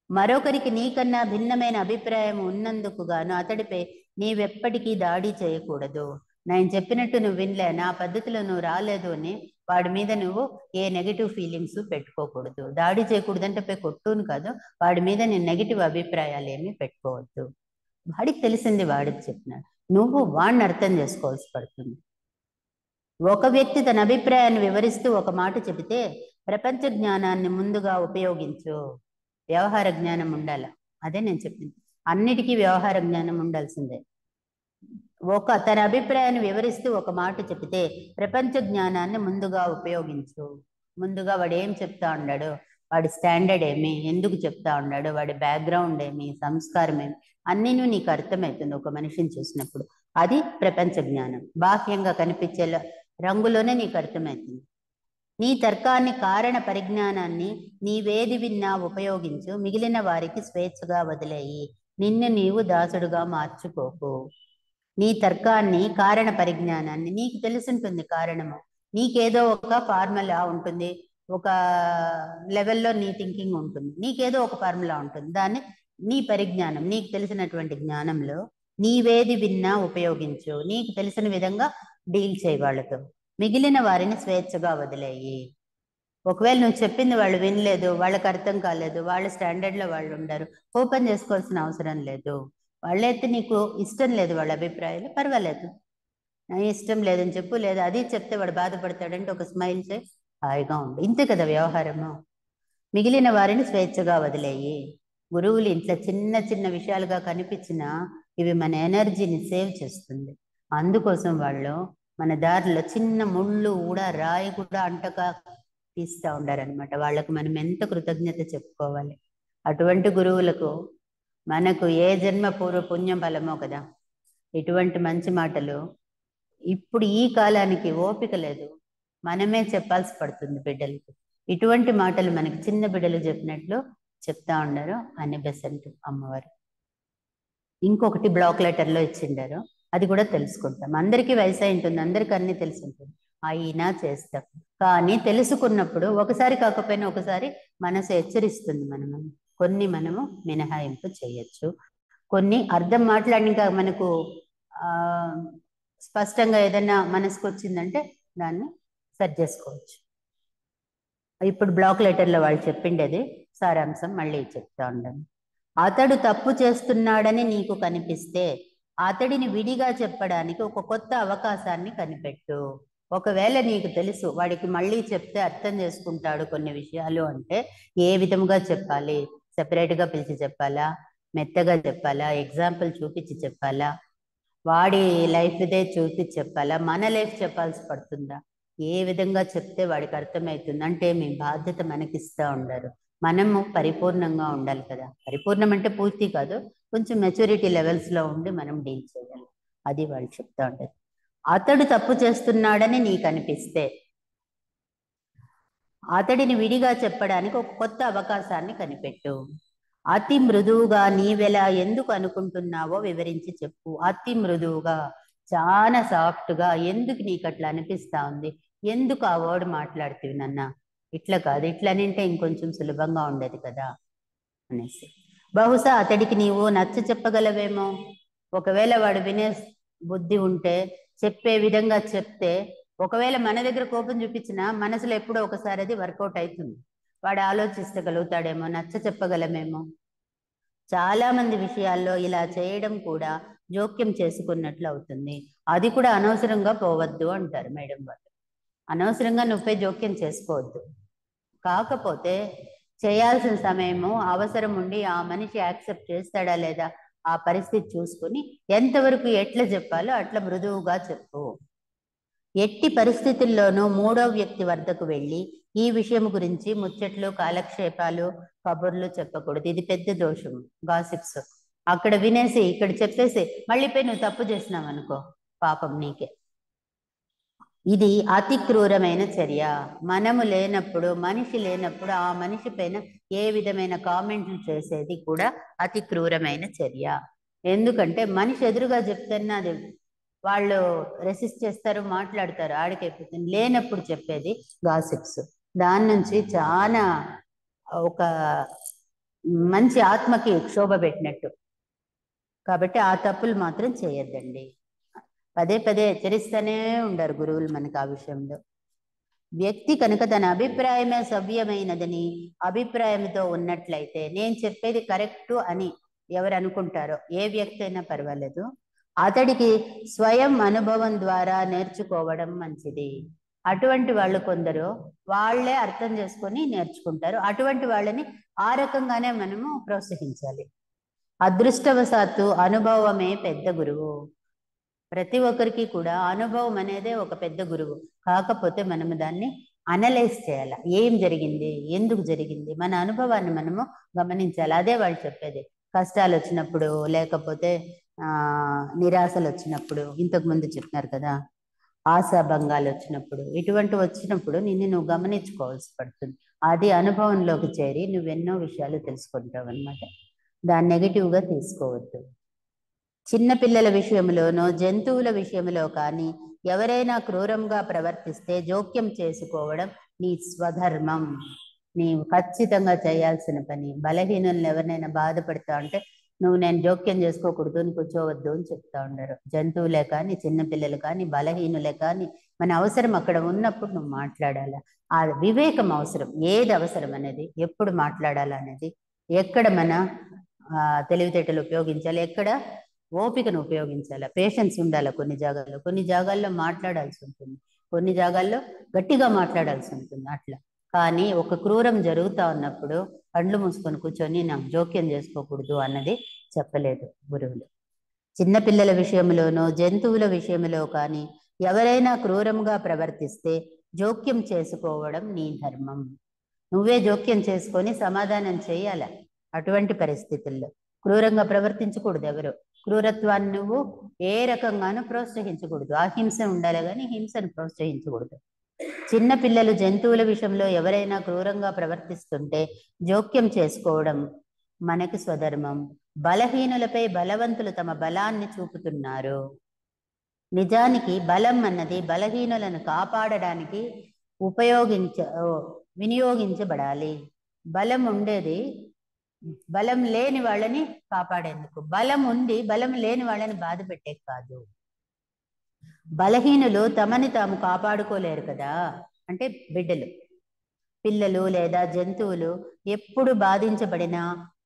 మరొకరికి నీకన్నా భిన్నమైన అభిప్రాయం ఉన్నందుకు గాను అతడిపై నీవెప్పటికీ దాడి చేయకూడదు. నేను చెప్పినట్టు నువ్వు వినలే, నా పద్ధతిలో నువ్వు రాలేదు అని వాడి మీద నువ్వు ఏ నెగిటివ్ ఫీలింగ్స్ పెట్టుకోకూడదు. దాడి చేయకూడదంటే పోయి కొట్టును కాదు, వాడి మీద నేను నెగిటివ్ అభిప్రాయాలు ఏమీ పెట్టుకోవద్దు. వాడికి తెలిసింది వాడికి చెప్పినాడు, నువ్వు వాడిని అర్థం చేసుకోవాల్సి పడుతుంది. ఒక వ్యక్తి తన అభిప్రాయాన్ని వివరిస్తూ ఒక మాట చెబితే ప్రపంచ జ్ఞానాన్ని ముందుగా ఉపయోగించు. వ్యవహార జ్ఞానం ఉండాల, అదే నేను చెప్పింది. అన్నిటికీ వ్యవహార జ్ఞానం ఉండాల్సిందే. తన అభిప్రాయాన్ని వివరిస్తూ ఒక మాట చెప్తే ప్రపంచ జ్ఞానాన్ని ముందుగా ఉపయోగించు. ముందుగా వాడు ఏం చెప్తా ఉన్నాడు, వాడి స్టాండర్డ్ ఏమి, ఎందుకు చెప్తా ఉన్నాడు, వాడి బ్యాక్గ్రౌండ్ ఏమి, సంస్కారం ఏమి, అన్నీ నీకు అర్థమవుతుంది ఒక మనిషిని చూసినప్పుడు. అది ప్రపంచ జ్ఞానం. బాహ్యంగా కనిపించే రంగులోనే నీకు అర్థమవుతుంది. నీ తర్కాన్ని, కారణ పరిజ్ఞానాన్ని నీవేది విన్నా ఉపయోగించు. మిగిలిన వారికి స్వేచ్ఛగా వదిలేయి. నిన్ను నీవు దాసుడుగా మార్చుకోకు. నీ తర్కాన్ని, కారణ పరిజ్ఞానాన్ని, నీకు తెలుసుంటుంది కారణము, నీకేదో ఒక ఫార్ములా ఉంటుంది, ఒక లెవెల్లో నీ థింకింగ్ ఉంటుంది, నీకేదో ఒక ఫార్ములా ఉంటుంది. దాన్ని నీ పరిజ్ఞానం, నీకు తెలిసినటువంటి జ్ఞానంలో నీవేది విన్నా ఉపయోగించు. నీకు తెలిసిన విధంగా డీల్ చేయి వాళ్ళతో. మిగిలిన వారిని స్వేచ్ఛగా వదిలేయి. ఒకవేళ నువ్వు చెప్పింది వాళ్ళు వినలేదు, వాళ్ళకి అర్థం కాలేదు, వాళ్ళ స్టాండర్డ్లో వాళ్ళు ఉండరు, ఓపెన్ చేసుకోవాల్సిన అవసరం లేదు. వాళ్ళైతే నీకు ఇష్టం లేదు వాళ్ళ అభిప్రాయాలు, పర్వాలేదు, నా ఇష్టం లేదని చెప్పు. లేదా అది చెప్తే వాడు బాధపడతాడంటే ఒక స్మైల్ చేయి, హాయిగా ఉండు. ఇంతే కదా వ్యవహారము. మిగిలిన వారిని స్వేచ్ఛగా వదిలేయి. గురువులు ఇంట్లో చిన్న చిన్న విషయాలుగా కనిపించినా ఇవి మన ఎనర్జీని సేవ్ చేస్తుంది. అందుకోసం వాళ్ళు మన దారిలో చిన్న ముళ్ళు కూడా, రాయి కూడా అంటక తీస్తూ ఉండారనమాట. వాళ్ళకు మనం ఎంత కృతజ్ఞత చెప్పుకోవాలి. అటువంటి గురువులకు మనకు ఏ జన్మ పూర్వ పుణ్యం ఫలమో కదా. ఇటువంటి మంచి మాటలు ఇప్పుడు ఈ కాలానికి ఓపిక లేదు, మనమే చెప్పాల్సి పడుతుంది బిడ్డలకి. ఇటువంటి మాటలు మనకి చిన్న బిడ్డలు చెప్పినట్లు చెప్తా ఉన్నారు అని బెసెంట్ అమ్మవారు. ఇంకొకటి బ్లాక్ లెటర్లో ఇచ్చిండారు, అది కూడా తెలుసుకుంటాం. అందరికీ వయసు అయి ఉంటుంది, అందరికీ అన్నీ తెలిసి ఉంటుంది, అయినా చేస్తాం. కానీ తెలుసుకున్నప్పుడు ఒకసారి కాకపోయినా ఒకసారి మనసు హెచ్చరిస్తుంది మనమని. కొన్ని మనము మినహాయింపు చేయొచ్చు. కొన్ని అర్థం మాట్లాడినాక మనకు స్పష్టంగా ఏదైనా మనసుకు వచ్చిందంటే దాన్ని సెట్ చేసుకోవచ్చు. ఇప్పుడు బ్లాక్ లెటర్లో వాళ్ళు చెప్పిండేది సారాంశం మళ్ళీ చెప్తా ఉండండి. అతడు తప్పు చేస్తున్నాడని నీకు కనిపిస్తే అతడిని విడిగా చెప్పడానికి ఒక కొత్త అవకాశాన్ని కనిపెట్టు. ఒకవేళ నీకు తెలుసు వాడికి మళ్ళీ చెప్తే అర్థం చేసుకుంటాడు కొన్ని విషయాలు అంటే ఏ విధముగా చెప్పాలి? సెపరేట్గా పిలిచి చెప్పాలా, మెత్తగా చెప్పాలా, ఎగ్జాంపుల్ చూపించి చెప్పాలా, వాడి లైఫ్ ఇదే చూపించి చెప్పాలా, మన లైఫ్ చెప్పాల్సి పడుతుందా? ఏ విధంగా చెప్తే వాడికి అర్థమవుతుంది? అంటే మీ బాధ్యత మనకిస్తూ ఉండరు. మనము పరిపూర్ణంగా ఉండాలి కదా. పరిపూర్ణం అంటే పూర్తి కాదు, కొంచెం మెచ్యూరిటీ లెవెల్స్లో ఉండి మనం డీల్ చేయాలి. అది వాళ్ళు చెప్తా ఉండేది. అతడు తప్పు చేస్తున్నాడని నీకు అనిపిస్తే అతడిని విడిగా చెప్పడానికి ఒక కొత్త అవకాశాన్ని కనిపెట్టు. అతి మృదువుగా నీవెలా ఎందుకు అనుకుంటున్నావో వివరించి చెప్పు. అతి మృదువుగా, చాలా సాఫ్ట్గా ఎందుకు నీకు అట్లా అనిపిస్తా ఉంది, ఎందుకు ఆ వర్డ్ మాట్లాడుతీవి నన్న, ఇట్లా కాదు ఇట్లా అంటే ఇంకొంచెం సులభంగా ఉండేది కదా అనేసి. బహుశా అతడికి నీవు నచ్చ చెప్పగలవేమో. ఒకవేళ వాడు వినే బుద్ధి ఉంటే చెప్పే విధంగా చెప్తే, ఒకవేళ మన దగ్గర కోపం చూపించినా మనసులో ఎప్పుడో ఒకసారి అది వర్కౌట్ అవుతుంది. వాడు ఆలోచించగలుగుతాడేమో, నచ్చ చెప్పగలమేమో. చాలా మంది విషయాల్లో ఇలా చేయడం కూడా జోక్యం చేసుకున్నట్లు అవుతుంది. అది కూడా అనవసరంగా పోవద్దు అంటారు మేడం వాళ్ళు. అనవసరంగా నువ్వే జోక్యం చేసుకోవద్దు. కాకపోతే చేయాల్సిన సమయము అవసరం ఉండి ఆ మనిషి యాక్సెప్ట్ చేస్తాడా లేదా ఆ పరిస్థితి చూసుకుని ఎంతవరకు ఎట్లా చెప్పాలో అట్లా మృదువుగా చెప్పు. ఎట్టి పరిస్థితుల్లోనూ మూడో వ్యక్తి వద్దకు వెళ్ళి ఈ విషయం గురించి ముచ్చట్లు, కాలక్షేపాలు, కబుర్లు చెప్పకూడదు. ఇది పెద్ద దోషం, గాసిప్స్. అక్కడ వినేసి ఇక్కడ చెప్పేసి మళ్ళీ పోయి నువ్వు తప్పు చేసినావు అనుకో, పాపం నీకే. ఇది అతి క్రూరమైన చర్య. మనము లేనప్పుడు, మనిషి లేనప్పుడు ఆ మనిషి పైన ఏ విధమైన కామెంట్లు చేసేది కూడా అతి క్రూరమైన చర్య. ఎందుకంటే మనిషి ఎదురుగా చెప్తేనే అది వాళ్ళు రెసిస్ట్ చేస్తారు, మాట్లాడతారు, ఆడికైపోతుంది. లేనప్పుడు చెప్పేది గాసిప్స్. దాని నుంచి చాలా ఒక మంచి ఆత్మకి క్షోభ పెట్టినట్టు. కాబట్టి ఆ తప్పులు మాత్రం చేయొద్దండి. పదే పదే హెచ్చరిస్తూనే ఉండరు గురువులు మనకు ఆ విషయంలో. వ్యక్తి కనుక తన అభిప్రాయమే సవ్యమైనదని అభిప్రాయంతో ఉన్నట్లయితే, నేను చెప్పేది కరెక్టు అని ఎవరు అనుకుంటారో, ఏ వ్యక్తి అయినా పర్వాలేదు, అతడికి స్వయం అనుభవం ద్వారా నేర్చుకోవడం మంచిది. అటువంటి వాళ్ళు కొందరు వాళ్ళే అర్థం చేసుకొని నేర్చుకుంటారు. అటువంటి వాళ్ళని ఆ రకంగానే మనము ప్రోత్సహించాలి. అదృష్టవశాత్తు అనుభవమే పెద్ద గురువు. ప్రతి ఒక్కరికి కూడా అనుభవం అనేదే ఒక పెద్ద గురువు. కాకపోతే మనము దాన్ని అనలైజ్ చేయాలి. ఏం జరిగింది, ఎందుకు జరిగింది, మన అనుభవాన్ని మనము గమనించాలి. అదే వాళ్ళు చెప్పేది. కష్టాలు వచ్చినప్పుడు, లేకపోతే నిరాశలు వచ్చినప్పుడు, ఇంతకుముందు చెప్పినారు కదా, ఆశాభంగాలు వచ్చినప్పుడు, ఇటువంటి వచ్చినప్పుడు నువ్వు గమనించుకోవాల్సి పడుతుంది. అది అనుభవంలోకి చేరి నువ్వెన్నో విషయాలు తెలుసుకుంటావు అన్నమాట. దాన్ని నెగిటివ్గా తీసుకోవద్దు. చిన్నపిల్లల విషయంలోనో జంతువుల విషయంలో కానీ ఎవరైనా క్రూరంగా ప్రవర్తిస్తే జోక్యం చేసుకోవడం నీ స్వధర్మం. నీవు ఖచ్చితంగా చేయాల్సిన పని. బలహీనులను ఎవరినైనా బాధపడతా అంటే నేను జోక్యం చేసుకోకూడదు, అని కూర్చోవద్దు అని చెప్తా ఉండరు. జంతువులే కానీ, చిన్నపిల్లలు కానీ, బలహీనులే కానీ, మన అవసరం అక్కడ ఉన్నప్పుడు నువ్వు మాట్లాడాలి. ఆ వివేకం అవసరం. ఏది అవసరం అనేది, ఎప్పుడు మాట్లాడాలనేది, ఎక్కడ మన తెలివితేటలు ఉపయోగించాలి, ఎక్కడ ఓపికను ఉపయోగించాలి, పేషెన్స్ ఉండాలి. కొన్ని జాగాల్లో మాట్లాడాల్సి ఉంటుంది, కొన్ని జాగాల్లో గట్టిగా మాట్లాడాల్సి ఉంటుంది. అట్లా కానీ ఒక క్రూరం జరుగుతూ ఉన్నప్పుడు కళ్ళు మూసుకొని కూర్చొని నాకు జోక్యం చేసుకోకూడదు అన్నది చెప్పలేదు గురువులు. చిన్నపిల్లల విషయంలోనో జంతువుల విషయంలో కానీ ఎవరైనా క్రూరంగా ప్రవర్తిస్తే జోక్యం చేసుకోవడం నీ ధర్మం. నువ్వే జోక్యం చేసుకొని సమాధానం చేయాలి. అటువంటి పరిస్థితుల్లో క్రూరంగా ప్రవర్తించకూడదు ఎవరు. క్రూరత్వాన్ని నువ్వు ఏ రకంగానూ ప్రోత్సహించకూడదు. అహింస ఉండాలి కానీ హింసను ప్రోత్సహించకూడదు. చిన్నపిల్లలు, జంతువుల విషయంలో ఎవరైనా క్రూరంగా ప్రవర్తిస్తుంటే జోక్యం చేసుకోవడం మనకి స్వధర్మం. బలహీనులపై బలవంతులు తమ బలాన్ని చూపుతున్నారు. నిజానికి బలం అన్నది బలహీనులను కాపాడడానికి వినియోగించబడాలి. బలం ఉండేది బలం లేని వాళ్ళని కాపాడేందుకు. బలం ఉంది, బలం లేని వాళ్ళని బాధ పెట్టే కాదు. బలహీనులు తమని తాము కాపాడుకోలేరు కదా, అంటే బిడ్డలు, పిల్లలు లేదా జంతువులు ఎప్పుడు బాధించబడినా,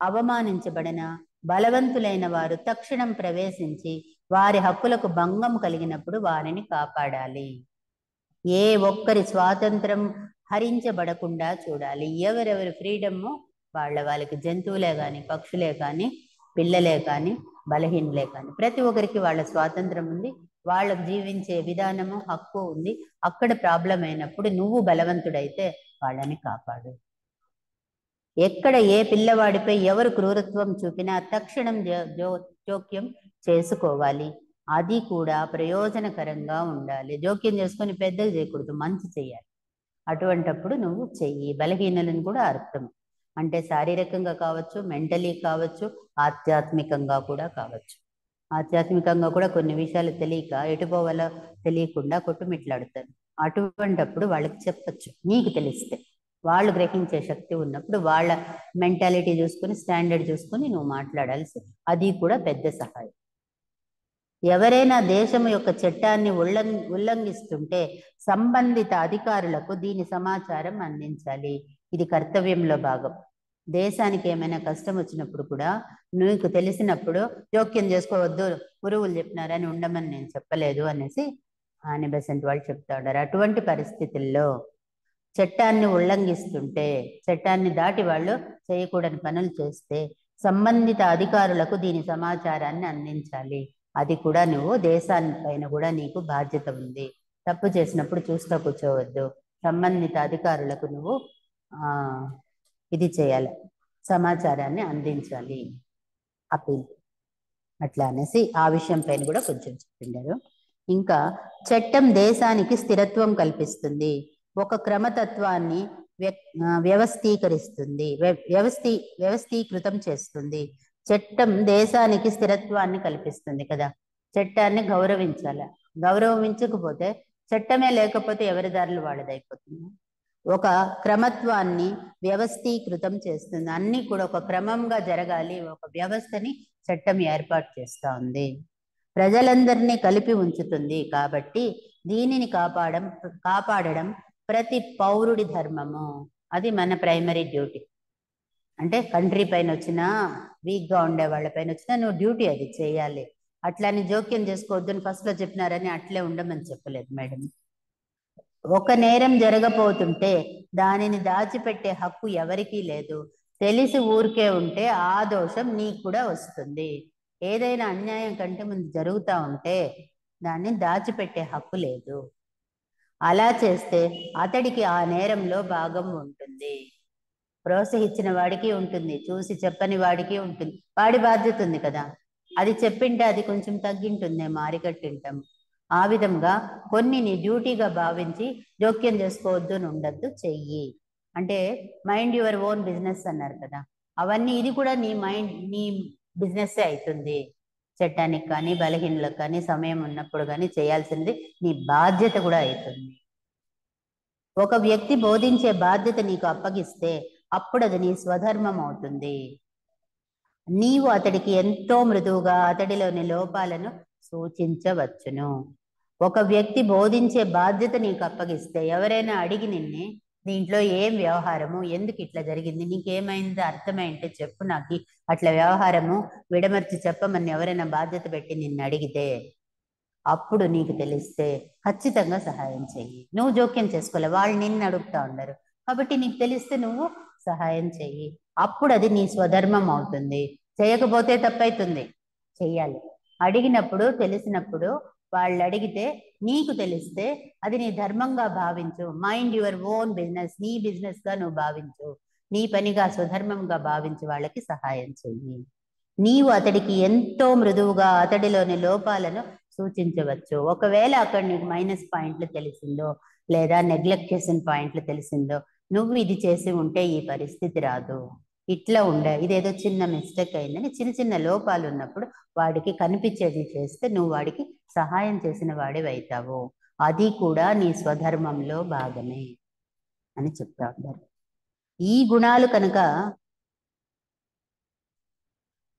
అవమానించబడినా బలవంతులైన వారు తక్షణం ప్రవేశించి వారి హక్కులకు భంగం కలిగినప్పుడు వారిని కాపాడాలి. ఏ ఒక్కరి స్వాతంత్రం హరించబడకుండా చూడాలి. ఎవరెవరి ఫ్రీడమ్ వాళ్ళకి, జంతువులే కానీ, పక్షులే కానీ, పిల్లలే కానీ, బలహీనులే కానీ, ప్రతి ఒక్కరికి వాళ్ళ స్వాతంత్రం ఉంది, వాళ్ళకు జీవించే విధానము, హక్కు ఉంది. అక్కడ ప్రాబ్లం అయినప్పుడు నువ్వు బలవంతుడైతే వాళ్ళని కాపాడు. ఎక్కడ ఏ పిల్లవాడిపై ఎవరు క్రూరత్వం చూపినా తక్షణం జోక్యం చేసుకోవాలి. అది కూడా ప్రయోజనకరంగా ఉండాలి. జోక్యం చేసుకొని పెద్దగా చేయకూడదు, మంచి చేయాలి. అటువంటప్పుడు నువ్వు చెయ్యి. బలహీనలను కూడా అర్థం, అంటే శారీరకంగా కావచ్చు, మెంటలీ కావచ్చు, ఆధ్యాత్మికంగా కూడా కావచ్చు. ఆధ్యాత్మికంగా కూడా కొన్ని విషయాలు తెలియక ఎటుపోవాలో తెలియకుండా కొట్టుమిట్లాడుతారు. అటువంటప్పుడు వాళ్ళకి చెప్పచ్చు, నీకు తెలిస్తే. వాళ్ళు గ్రహించే శక్తి ఉన్నప్పుడు వాళ్ళ మెంటాలిటీ చూసుకుని, స్టాండర్డ్ చూసుకుని నువ్వు మాట్లాడాల్సి, అది కూడా పెద్ద సహాయం. ఎవరైనా దేశం యొక్క చట్టాన్ని ఉల్లంఘిస్తుంటే సంబంధిత అధికారులకు దీని సమాచారం అందించాలి. ఇది కర్తవ్యంలో భాగం. దేశానికి ఏమైనా కష్టం వచ్చినప్పుడు కూడా నీకు తెలిసినప్పుడు జోక్యం చేసుకోవద్దు, గురువులు చెప్పినారని ఉండమని నేను చెప్పలేదు అనేసి ఆని బెసెంట్ వాళ్ళు చెప్తా ఉంటారు. అటువంటి పరిస్థితుల్లో చట్టాన్ని ఉల్లంఘిస్తుంటే, చట్టాన్ని దాటి వాళ్ళు చేయకూడని పనులు చేస్తే సంబంధిత అధికారులకు దీని సమాచారాన్ని అందించాలి. అది కూడా నువ్వు దేశానిపైన కూడా నీకు బాధ్యత ఉంది. తప్పు చేసినప్పుడు చూస్తూ కూర్చోవద్దు. సంబంధిత అధికారులకు నువ్వు ఇది చేయాలి, సమాచారాన్ని అందించాలి, అప్పీల్. అట్లా అనేసి ఆ విషయం పైన కూడా కొంచెం చెప్పిండారు. ఇంకా చట్టం దేశానికి స్థిరత్వం కల్పిస్తుంది, ఒక క్రమతత్వాన్ని వ్యవస్థీకరిస్తుంది, వ్యవస్థీకృతం చేస్తుంది. చట్టం దేశానికి స్థిరత్వాన్ని కల్పిస్తుంది కదా. చట్టాన్ని గౌరవించాలి. గౌరవించకపోతే, చట్టమే లేకపోతే ఎవరి దారులు వాళ్ళదైపోతుంది. ఒక క్రమత్వాన్ని వ్యవస్థీకృతం చేస్తుంది. అన్నీ కూడా ఒక క్రమంగా జరగాలి. ఒక వ్యవస్థని చట్టం ఏర్పాటు చేస్తూ ఉంది. ప్రజలందరినీ కలిపి ఉంచుతుంది. కాబట్టి దీనిని కాపాడడం ప్రతి పౌరుడి ధర్మము. అది మన ప్రైమరీ డ్యూటీ. అంటే కంట్రీ పైన వచ్చినా, వీక్గా ఉండే వాళ్ళ పైన వచ్చినా నువ్వు డ్యూటీ అది చేయాలి. అట్లాని జోక్యం చేసుకోవద్దని ఫస్ట్లో చెప్పినారని అట్లే ఉండమని చెప్పలేదు మేడం. ఒక నేరం జరగబోతుంటే దానిని దాచిపెట్టే హక్కు ఎవరికీ లేదు. తెలిసి ఊరికే ఉంటే ఆ దోషం నీకు కూడా వస్తుంది. ఏదైనా అన్యాయం కంటే ముందు జరుగుతూ ఉంటే దాన్ని దాచిపెట్టే హక్కు లేదు. అలా చేస్తే అతడికి ఆ నేరంలో భాగం ఉంటుంది. ప్రోత్సహించిన వాడికి ఉంటుంది, చూసి చెప్పని వాడికి ఉంటుంది. వాడి బాధ్యత ఉంది కదా. అది చెప్పింటే అది కొంచెం తగ్గింటుంది, మారికట్టింటాం. ఆ విధంగా కొన్ని నీ డ్యూటీగా భావించి జోక్యం చేసుకోవద్దు అని ఉండద్దు, చెయ్యి. అంటే మైండ్ యువర్ ఓన్ బిజినెస్ అన్నారు కదా, అవన్నీ ఇది కూడా నీ బిజినెస్సే అవుతుంది. చట్టానికి కానీ, బలహీనలకు కానీ, సమయం ఉన్నప్పుడు కానీ చేయాల్సింది నీ బాధ్యత కూడా అవుతుంది. ఒక వ్యక్తి బోధించే బాధ్యత నీకు అప్పగిస్తే అప్పుడు అది నీ స్వధర్మం అవుతుంది. నీవు అతడికి ఎంతో మృదువుగా అతడిలోని లోపాలను సూచించవచ్చును. ఒక వ్యక్తి బోధించే బాధ్యత నీకు అప్పగిస్తే ఎవరైనా అడిగి నిన్నే, దీంట్లో ఏం వ్యవహారము, ఎందుకు ఇట్లా జరిగింది, నీకేమైందో అర్థమైంటే చెప్పు, నాకు అట్లా వ్యవహారము విడమర్చి చెప్పమని ఎవరైనా బాధ్యత పెట్టి నిన్ను అడిగితే అప్పుడు నీకు తెలిస్తే ఖచ్చితంగా సహాయం చెయ్యి. నువ్వు జోక్యం చేసుకోలే, వాళ్ళు నిన్ను అడుగుతా ఉండరు కాబట్టి నీకు తెలిస్తే నువ్వు సహాయం చెయ్యి. అప్పుడు అది నీ స్వధర్మం అవుతుంది. చేయకపోతే తప్పైతుంది, చెయ్యాలి. అడిగినప్పుడు, తెలిసినప్పుడు, వాళ్ళు అడిగితే నీకు తెలిస్తే అది నీ ధర్మంగా భావించు. మైండ్ యువర్ ఓన్ బిజినెస్, నీ బిజినెస్గా నువ్వు భావించు, నీ పనిగా స్వధర్మంగా భావించి వాళ్ళకి సహాయం చెయ్యి. నీవు అతడికి ఎంతో మృదువుగా అతడిలోని లోపాలను సూచించవచ్చు. ఒకవేళ అక్కడ నీకు మైనస్ పాయింట్లు తెలిసిందో లేదా నెగ్లెక్ట్ చేసిన పాయింట్లు తెలిసిందో, నువ్వు ఇది చేసి ఉంటే ఈ పరిస్థితి రాదు, ఇట్లా ఇదేదో చిన్న మిస్టేక్ అయిందని చిన్న చిన్న లోపాలు ఉన్నప్పుడు వాడికి కనిపించేది చేస్తే నువ్వు వాడికి సహాయం చేసిన వాడివి అవుతావు. అది కూడా నీ స్వధర్మంలో భాగమే అని చెప్తా ఉంటారు. ఈ గుణాలు కనుక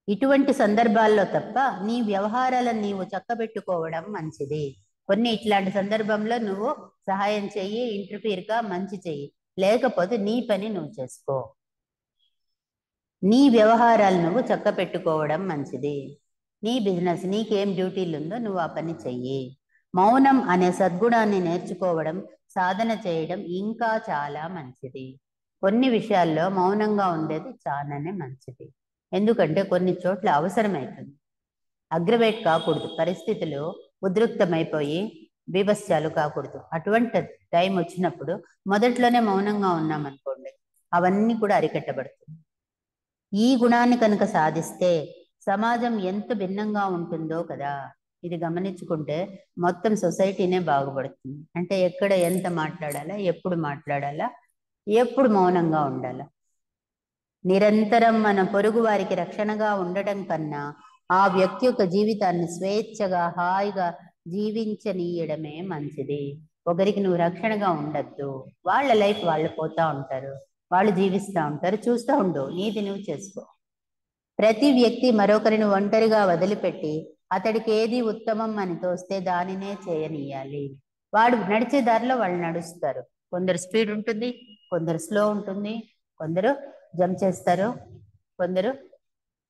ఇటువంటి సందర్భాల్లో తప్ప నీ వ్యవహారాలను నీవు చక్కబెట్టుకోవడం మంచిది. కొన్ని ఇట్లాంటి సందర్భంలో నువ్వు సహాయం చెయ్యి, ఇంటర్ఫీర్గా మంచి చెయ్యి, లేకపోతే నీ పని నువ్వు చేసుకో. నీ వ్యవహారాలు నువ్వు చక్కబెట్టుకోవడం మంచిది. నీ బిజినెస్, నీకేం డ్యూటీలు ఉందో నువ్వు ఆ పని చెయ్యి. మౌనం అనే సద్గుణాన్ని నేర్చుకోవడం, సాధన చేయడం ఇంకా చాలా మంచిది. కొన్ని విషయాల్లో మౌనంగా ఉండేది చాలానే మంచిది. ఎందుకంటే కొన్ని చోట్ల అవసరమవుతుంది. అగ్రవేట్ కాకూడదు, పరిస్థితులు ఉద్రిక్తమైపోయి బీభత్సాలు కాకూడదు. అటువంటి టైం వచ్చినప్పుడు మొదట్లోనే మౌనంగా ఉన్నామనుకోండి, అవన్నీ కూడా అరికట్టబడుతుంది. ఈ గుణాన్ని కనుక సాధిస్తే సమాజం ఎంత భిన్నంగా ఉంటుందో కదా. ఇది గమనించుకుంటే మొత్తం సొసైటీనే బాగుపడుతుంది. అంటే ఎక్కడ ఎంత మాట్లాడాలా, ఎప్పుడు మాట్లాడాలా, ఎప్పుడు మౌనంగా ఉండాలా. నిరంతరం మన పొరుగు వారికి రక్షణగా ఉండటం కన్నా ఆ వ్యక్తి యొక్క జీవితాన్ని స్వేచ్ఛగా హాయిగా జీవించనీయడమే మంచిది. ఒకరికి నువ్వు రక్షణగా ఉండద్దు. వాళ్ళ లైఫ్ వాళ్ళు పోతా ఉంటారు, వాళ్ళు జీవిస్తూ ఉంటారు, చూస్తూ ఉండు, నీది నువ్వు చేసుకో. ప్రతి వ్యక్తి మరొకరిని ఒంటరిగా వదిలిపెట్టి అతడికి ఏది ఉత్తమం అని తోస్తే దానినే చేయనీయాలి. వాడు నడిచే దారిలో వాళ్ళు నడుస్తారు. కొందరు స్పీడ్ ఉంటుంది, కొందరు స్లో ఉంటుంది, కొందరు జంప్ చేస్తారు, కొందరు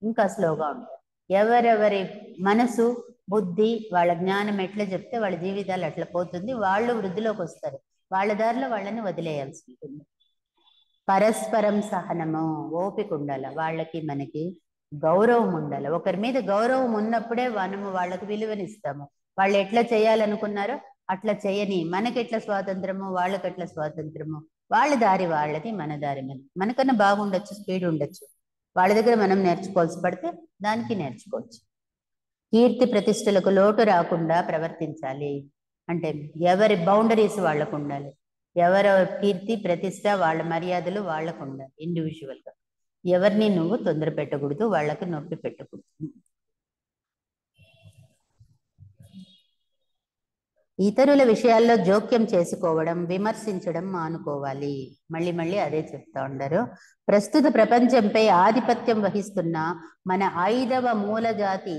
ఇంకా స్లోగా ఉంటారు. ఎవరెవరి మనసు బుద్ధి వాళ్ళ జ్ఞానం ఎట్లా చెప్తే వాళ్ళ జీవితాలు అట్లా పోతుంది. వాళ్ళు వృద్ధిలోకి వస్తారు, వాళ్ళ దారిలో వాళ్ళని వదిలేయాల్సి ఉంటుంది. పరస్పరం సహనము, ఓపిక ఉండాలి. వాళ్ళకి మనకి గౌరవం ఉండాలి. ఒకరి మీద గౌరవం ఉన్నప్పుడే మనము వాళ్ళకు విలువనిస్తాము. వాళ్ళు ఎట్లా చేయాలనుకున్నారో అట్లా చేయని, మనకి ఎట్లా స్వాతంత్రము, వాళ్ళకి ఎట్లా స్వాతంత్రము. వాళ్ళ దారి వాళ్ళది, మన దారి మనది. మనకన్నా బాగుండొచ్చు, స్పీడ్ ఉండొచ్చు, వాళ్ళ దగ్గర మనం నేర్చుకోవాల్సి పడితే దానికి నేర్చుకోవచ్చు. కీర్తి ప్రతిష్టలకు లోటు రాకుండా ప్రవర్తించాలి. అంటే ఎవరి బౌండరీస్ వాళ్ళకు ఉండాలి. ఎవరి కీర్తి ప్రతిష్ట, వాళ్ళ మర్యాదలు వాళ్ళకు ఉండాలి. ఇండివిజువల్గా ఎవరిని నువ్వు తొందర పెట్టకూడదు, వాళ్ళకి నొప్పి పెట్టకూడదు. ఇతరుల విషయాల్లో జోక్యం చేసుకోవడం, విమర్శించడం మానుకోవాలి. మళ్ళీ మళ్ళీ అదే చెప్తా ఉండరు. ప్రస్తుత ప్రపంచంపై ఆధిపత్యం వహిస్తున్న మన 5వ మూలజాతి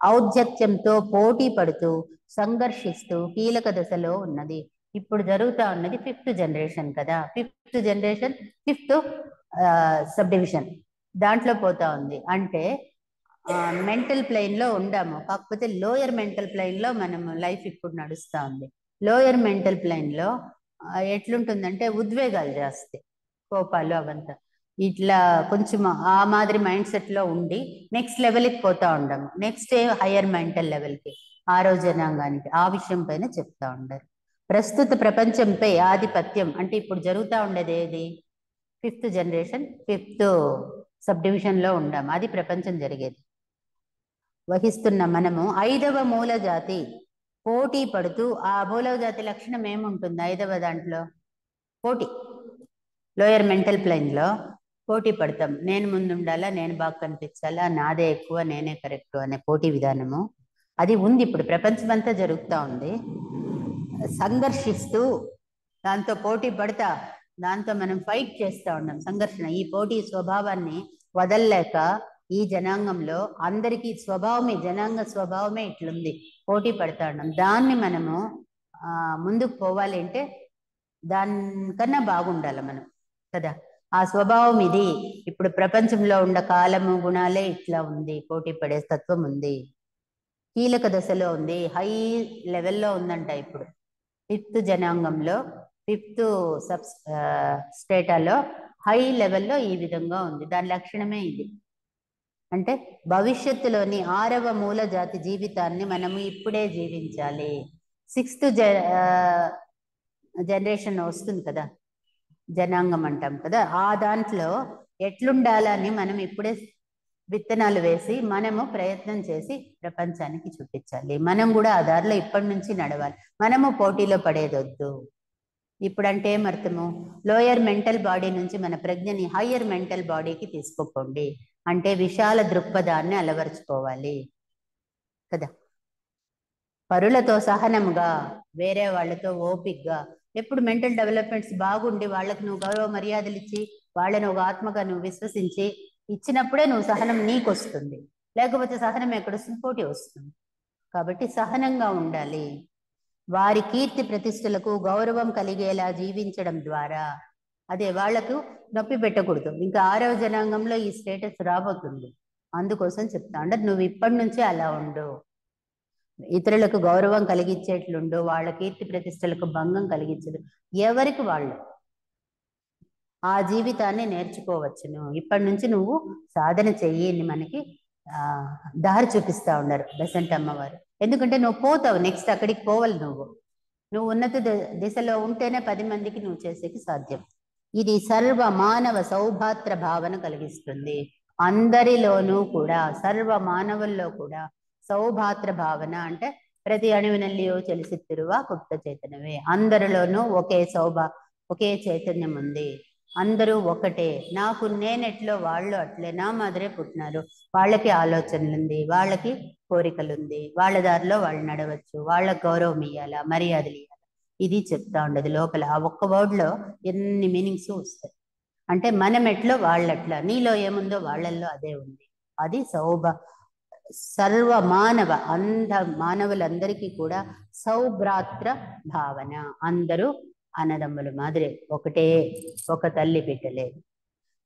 ఔద్ధత్యంతో పోటీ పడుతూ సంఘర్షిస్తూ కీలక దశలో ఉన్నది. ఇప్పుడు జరుగుతూ ఉన్నది 5th జనరేషన్ కదా. 5th generation 5th sub division దాంట్లో పోతా ఉంది. అంటే మెంటల్ ప్లెయిన్లో ఉండాము, కాకపోతే లోయర్ మెంటల్ ప్లెయిన్లో మనము లైఫ్ ఇప్పుడు నడుస్తూ ఉంది. లోయర్ మెంటల్ ప్లెయిన్లో ఎట్లుంటుందంటే ఉద్వేగాలు జాస్తి, కోపాలు అవంతా ఇట్లా కొంచెం ఆ మాదిరి మైండ్ సెట్లో ఉండి నెక్స్ట్ లెవెల్కి పోతా ఉండము. నెక్స్ట్ హయ్యర్ మెంటల్ లెవెల్కి, ఆరో జనాంగానికి ఆ విషయం పైన చెప్తా ఉండరు. ప్రస్తుత ప్రపంచంపై ఆధిపత్యం అంటే ఇప్పుడు జరుగుతూ ఉండేది ఏది? 5th జనరేషన్ 5th సబ్ డివిజన్లో ఉండాము. అది ప్రపంచం జరిగేది. వహిస్తున్న మనము 5వ మూలజాతి పోటీ పడుతూ, ఆ మూలజాతి లక్షణం ఏముంటుంది 5వ దాంట్లో? పోటీ. లోయర్ మెంటల్ ప్లెయిన్లో పోటీ పడతాం. నేను ముందు ఉండాలా, నేను బాగా కనిపించాలా, నాదే ఎక్కువ, నేనే కరెక్ట్ అనే పోటీ విధానము అది ఉంది. ఇప్పుడు ప్రపంచమంతా జరుగుతూ ఉంది. సంఘర్షిస్తూ దాంతో పోటీ పడతా, దాంతో మనం ఫైట్ చేస్తూ ఉన్నాం. సంఘర్షణ, ఈ పోటీ స్వభావాన్ని వదల్లేక ఈ జనాంగంలో అందరికీ స్వభావమే, జనాంగ స్వభావమే ఇట్లుంది, పోటీ పడతా ఉన్నాం. దాన్ని మనము ముందుకు పోవాలి అంటే దానికన్నా బాగుండాలి మనం కదా. ఆ స్వభావం ఇది. ఇప్పుడు ప్రపంచంలో ఉన్న కాలము గుణాలే ఇట్లా ఉంది, పోటీ పడే తత్వం ఉంది, కీలక దశలో ఉంది, హై లెవెల్లో ఉందంట. ఇప్పుడు 5th జనాంగంలో 5th సబ్ స్టేటాలో హై లెవెల్లో ఈ విధంగా ఉంది. దాని లక్షణమే ఇది. అంటే భవిష్యత్తులోని 6వ మూల జాతి జీవితాన్ని మనము ఇప్పుడే జీవించాలి. 6th జనరేషన్ వస్తుంది కదా, జనాంగం అంటాం కదా. ఆ దాంట్లో ఎట్లుండాలని మనం ఇప్పుడే విత్తనాలు వేసి మనము ప్రయత్నం చేసి ప్రపంచానికి చూపించాలి. మనం కూడా ఆ దారిలో ఇప్పటి నుంచి నడవాలి. మనము పోటీలో పడేదొద్దు. ఇప్పుడంటే ఏమర్థము? లోయర్ మెంటల్ బాడీ నుంచి మన ప్రజ్ఞని హయ్యర్ మెంటల్ బాడీకి తీసుకుపోండి. అంటే విశాల దృక్పథాన్ని అలవరుచుకోవాలి కదా. పరులతో సహనంగా, వేరే వాళ్ళతో ఓపికగా, ఎప్పుడు మెంటల్ డెవలప్మెంట్స్ బాగుండి వాళ్ళకి నువ్వు గౌరవ మర్యాదలు ఇచ్చి వాళ్ళని ఒక ఆత్మగా నువ్వు విశ్వసించి ఇచ్చినప్పుడే నువ్వు సహనం నీకు వస్తుంది, లేకపోతే సహనం ఎక్కడొస్తుంది, పోటీ వస్తుంది. కాబట్టి సహనంగా ఉండాలి. వారి కీర్తి ప్రతిష్టలకు గౌరవం కలిగేలా జీవించడం ద్వారా, అదే వాళ్లకు నొప్పి పెట్టకూడదు. ఇంకా 6వ జనాంగంలో ఈ స్టేటస్ రాబోతుంది. అందుకోసం చెప్తా అంటే నువ్వు ఇప్పటి నుంచే అలా ఉండు, ఇతరులకు గౌరవం కలిగించేట్లుండు, వాళ్ళ కీర్తి ప్రతిష్టలకు భంగం కలిగించదు. ఎవరికి వాళ్ళు ఆ జీవితాన్ని నేర్చుకోవచ్చును. ఇప్పటి నుంచి నువ్వు సాధన చెయ్యి మనకి దారి చూపిస్తా ఉన్నారు బెసెంట్ అమ్మవారు. ఎందుకంటే నువ్వు పోతావు, నెక్స్ట్ అక్కడికి పోవాలి. నువ్వు ఉన్నత దిశలో ఉంటేనే 10 మందికి నువ్వు చేసేకి సాధ్యం. ఇది సర్వ మానవ సౌభాత్ర భావన కలిగిస్తుంది. అందరిలోనూ కూడా, సర్వ మానవుల్లో కూడా సౌభాత్ర భావన అంటే ప్రతి అణువినಲ್ಲಿಯೂ ಚಲಿಸುತ್ತಿರುವ గుప్త చైతన్యమే. అందరిలోనూ ఒకే చైతన్యం ఉంది. అందరూ ఒకటే. నాకు నేనెట్లో వాళ్ళు అట్లే, నా మాదిరే పుట్టినారు. వాళ్ళకి ఆలోచనలుంది, వాళ్ళకి కోరికలుంది, వాళ్ళ దారిలో వాళ్ళు నడవచ్చు, వాళ్ళకి గౌరవం ఇవ్వాలా, మర్యాదలు ఇవ్వాలా. ఇది చెప్తా ఉండదు లోపల. ఆ ఒక్క వర్డ్లో ఎన్ని మీనింగ్స్ వస్తాయి. అంటే మనం ఎట్లో వాళ్ళట్లా, నీలో ఏముందో వాళ్ళల్లో అదే ఉంది. అది సర్వ మానవ మానవులందరికీ కూడా సౌభ్రాత్ర భావన. అందరూ అన్నదమ్ముల మాదిరే, ఒకటే, ఒక తల్లి బిడ్డలే.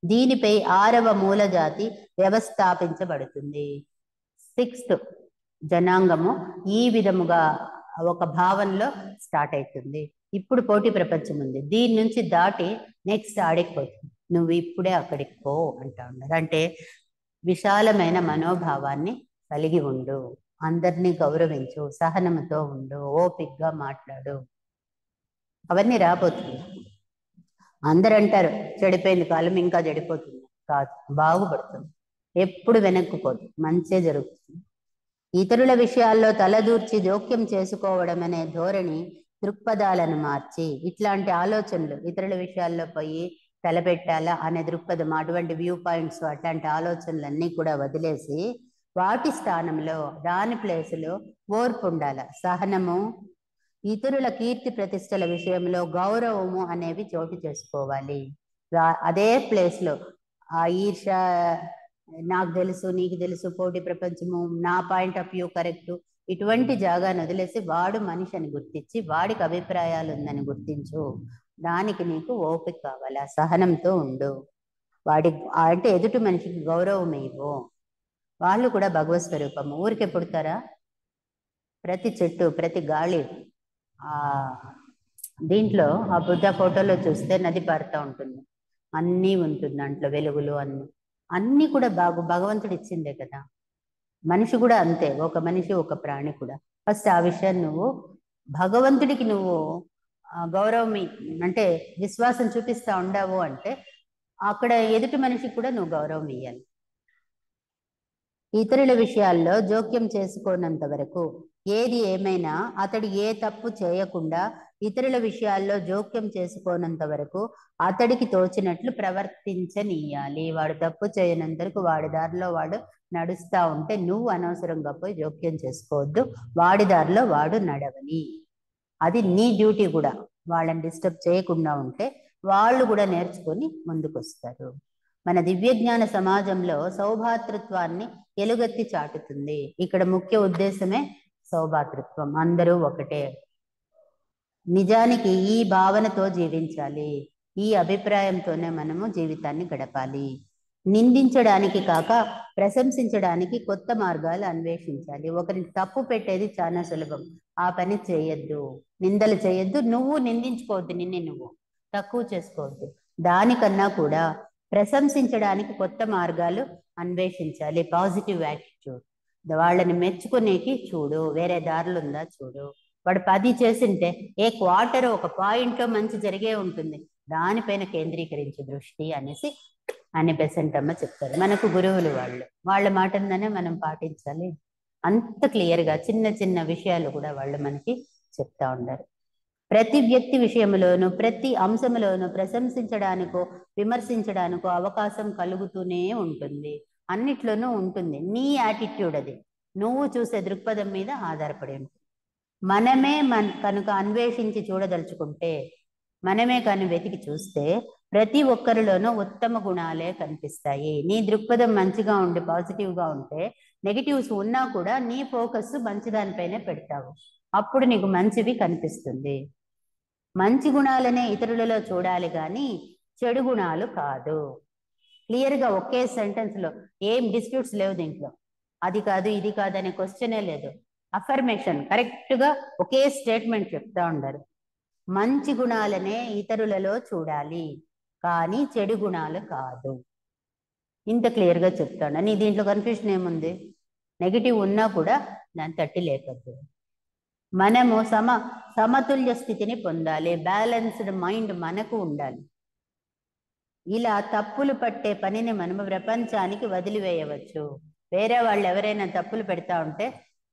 దీనిపై 6వ మూల జాతి వ్యవస్థాపించబడుతుంది. 6th జనాంగము ఈ విధముగా ఒక భావనలో స్టార్ట్ అవుతుంది. ఇప్పుడు పోటీ ప్రపంచం ఉంది, దీని నుంచి దాటి నెక్స్ట్ ఆడికి పోతుంది. నువ్వు ఇప్పుడే అక్కడికి పో అంటా ఉన్నారు. అంటే విశాలమైన మనోభావాన్ని కలిగి ఉండు, అందరినీ గౌరవించు, సహనంతో ఉండు, ఓపికగా మాట్లాడు. అవన్నీ రాబోతుంది. అందరు అంటారు చెడిపోయింది కాలం, ఇంకా చెడిపోతుంది. కాదు, బాగుపడుతుంది. ఎప్పుడు వెనక్కుపోదు, మంచే జరుగుతుంది. ఇతరుల విషయాల్లో తలదూర్చి జోక్యం చేసుకోవడం అనే ధోరణి దృక్పథాలను మార్చి, ఇట్లాంటి ఆలోచనలు, ఇతరుల విషయాల్లో పోయి తలపెట్టాలా అనే దృక్పథం, అటువంటి వ్యూ పాయింట్స్, అట్లాంటి ఆలోచనలన్నీ కూడా వదిలేసి వాటి స్థానంలో, దాని ప్లేసులో ఓర్పు ఉండాల, సహనము, ఇతరుల కీర్తి ప్రతిష్టల విషయంలో గౌరవము అనేవి చోటు చేసుకోవాలి. అదే ప్లేస్లో ఆ ఈర్ష, నాకు తెలుసు, నీకు తెలుసు, పోటీ ప్రపంచము, నా పాయింట్ ఆఫ్ వ్యూ కరెక్ట్, ఇటువంటి జాగాను వదిలేసి వాడు మనిషి అని గుర్తించి, వాడికి అభిప్రాయాలు ఉందని గుర్తించు. దానికి నీకు ఓపిక కావాలా, సహనంతో ఉండు. అంటే ఎదుటి మనిషికి గౌరవం ఇవ్వు. వాళ్ళు కూడా భగవత్ స్వరూపము. ఊరికే పుడతారా? ప్రతి చెట్టు, ప్రతి గాలి, దీంట్లో ఆ బుద్ధ ఫోటోలో చూస్తే నది పారుతూ ఉంటుంది, అన్నీ ఉంటుంది దాంట్లో, వెలుగులు అన్నీ కూడా భగవంతుడు ఇచ్చిందే కదా. మనిషి కూడా అంతే, ఒక మనిషి, ఒక ప్రాణి కూడా. ఫస్ట్ ఆ విషయాన్ని నువ్వు భగవంతుడికి నువ్వు గౌరవం అంటే విశ్వాసం చూపిస్తా ఉండవు అంటే అక్కడ ఎదుటి మనిషికి కూడా నువ్వు గౌరవం ఇవ్వాలి. ఇతరుల విషయాల్లో జోక్యం చేసుకోనంత వరకు, ఏది ఏమైనా అతడు ఏ తప్పు చేయకుండా ఇతరుల విషయాల్లో జోక్యం చేసుకోనంత వరకు అతడికి తోచినట్లు ప్రవర్తించనీయాలి. వాడు తప్పు చేయనంత వరకు వాడి దారిలో వాడు నడుస్తూ ఉంటే నువ్వు అనవసరంగా పోయి జోక్యం చేసుకోవద్దు, వాడి దారిలో వాడు నడవని. అది నీ డ్యూటీ కూడా. వాళ్ళని డిస్టర్బ్ చేయకుండా ఉంటే వాళ్ళు కూడా నేర్చుకొని ముందుకు వస్తారు. మన దివ్యజ్ఞాన సమాజంలో సౌభాతృత్వాన్ని ఎలుగెత్తి చాటుతుంది. ఇక్కడ ముఖ్య ఉద్దేశమే సౌభాతృత్వం, అందరూ ఒకటే. నిజానికి ఈ భావనతో జీవించాలి, ఈ అభిప్రాయంతోనే మనము జీవితాన్ని గడపాలి. నిందించడానికి కాక ప్రశంసించడానికి కొత్త మార్గాలు అన్వేషించాలి. ఒకరిని తప్పు పెట్టేది చాలా సులభం, ఆ పని చేయొద్దు, నిందలు చేయొద్దు, నువ్వు నిందించుకోవద్దు, నువ్వు తక్కువ చేసుకోవద్దు. దానికన్నా కూడా ప్రశంసించడానికి కొత్త మార్గాలు అన్వేషించాలి. Positive attitude. వాళ్ళని మెచ్చుకునేకి చూడు, వేరే దారులు ఉందా చూడు. వాడు 10 చేసింటే ఏ క్వార్టర్, ఒక పాయింట్లో మంచి జరిగే ఉంటుంది, దానిపైన కేంద్రీకరించే దృష్టి అనేసి అని బెసెంట్ అమ్మ చెప్తారు. మనకు గురువులు వాళ్ళ మాటనే మనం పాటించాలి. అంత క్లియర్గా చిన్న చిన్న విషయాలు కూడా వాళ్ళు మనకి చెప్తా ఉంటారు. ప్రతి వ్యక్తి విషయంలోనూ, ప్రతి అంశంలోనూ ప్రశంసించడానికో విమర్శించడానికో అవకాశం కలుగుతూనే ఉంటుంది, అన్నిట్లోనూ ఉంటుంది. నీ యాటిట్యూడ్ అది, నువ్వు చూసే దృక్పథం మీద ఆధారపడి ఉంటుంది. మనమే కనుక అన్వేషించి చూడదలుచుకుంటే, మనమే కానీ వెతికి చూస్తే ప్రతి ఒక్కరిలోనూ ఉత్తమ గుణాలే కనిపిస్తాయి. నీ దృక్పథం మంచిగా ఉండి పాజిటివ్గా ఉంటే నెగిటివ్స్ ఉన్నా కూడా నీ ఫోకస్ మంచి దానిపైనే పెడతావు. అప్పుడు నీకు మంచివి కనిపిస్తుంది. మంచి గుణాలనే ఇతరులలో చూడాలి కానీ చెడు గుణాలు కాదు. క్లియర్గా ఒకే సెంటెన్స్లో ఏం డిస్ప్యూట్స్ లేవు దీంట్లో. అది కాదు ఇది కాదు అనే క్వశ్చనే లేదు. అఫర్మేషన్ కరెక్ట్గా ఒకే స్టేట్మెంట్ చెప్తా ఉండరు. మంచి గుణాలనే ఇతరులలో చూడాలి కానీ చెడు గుణాలు కాదు. ఇంత క్లియర్గా చెప్తాను. నీ దీంట్లో కన్ఫ్యూషన్ ఏముంది? నెగిటివ్ ఉన్నా కూడా దాన్ని తట్టి లేకద్దు. మనము సమతుల్య స్థితిని పొందాలి. బ్యాలెన్స్డ్ మైండ్ మనకు ఉండాలి. ఇలా తప్పులు పట్టే పనిని మనము ప్రపంచానికి వదిలివేయవచ్చు. వేరే వాళ్ళు ఎవరైనా తప్పులు పెడతా ఉంటే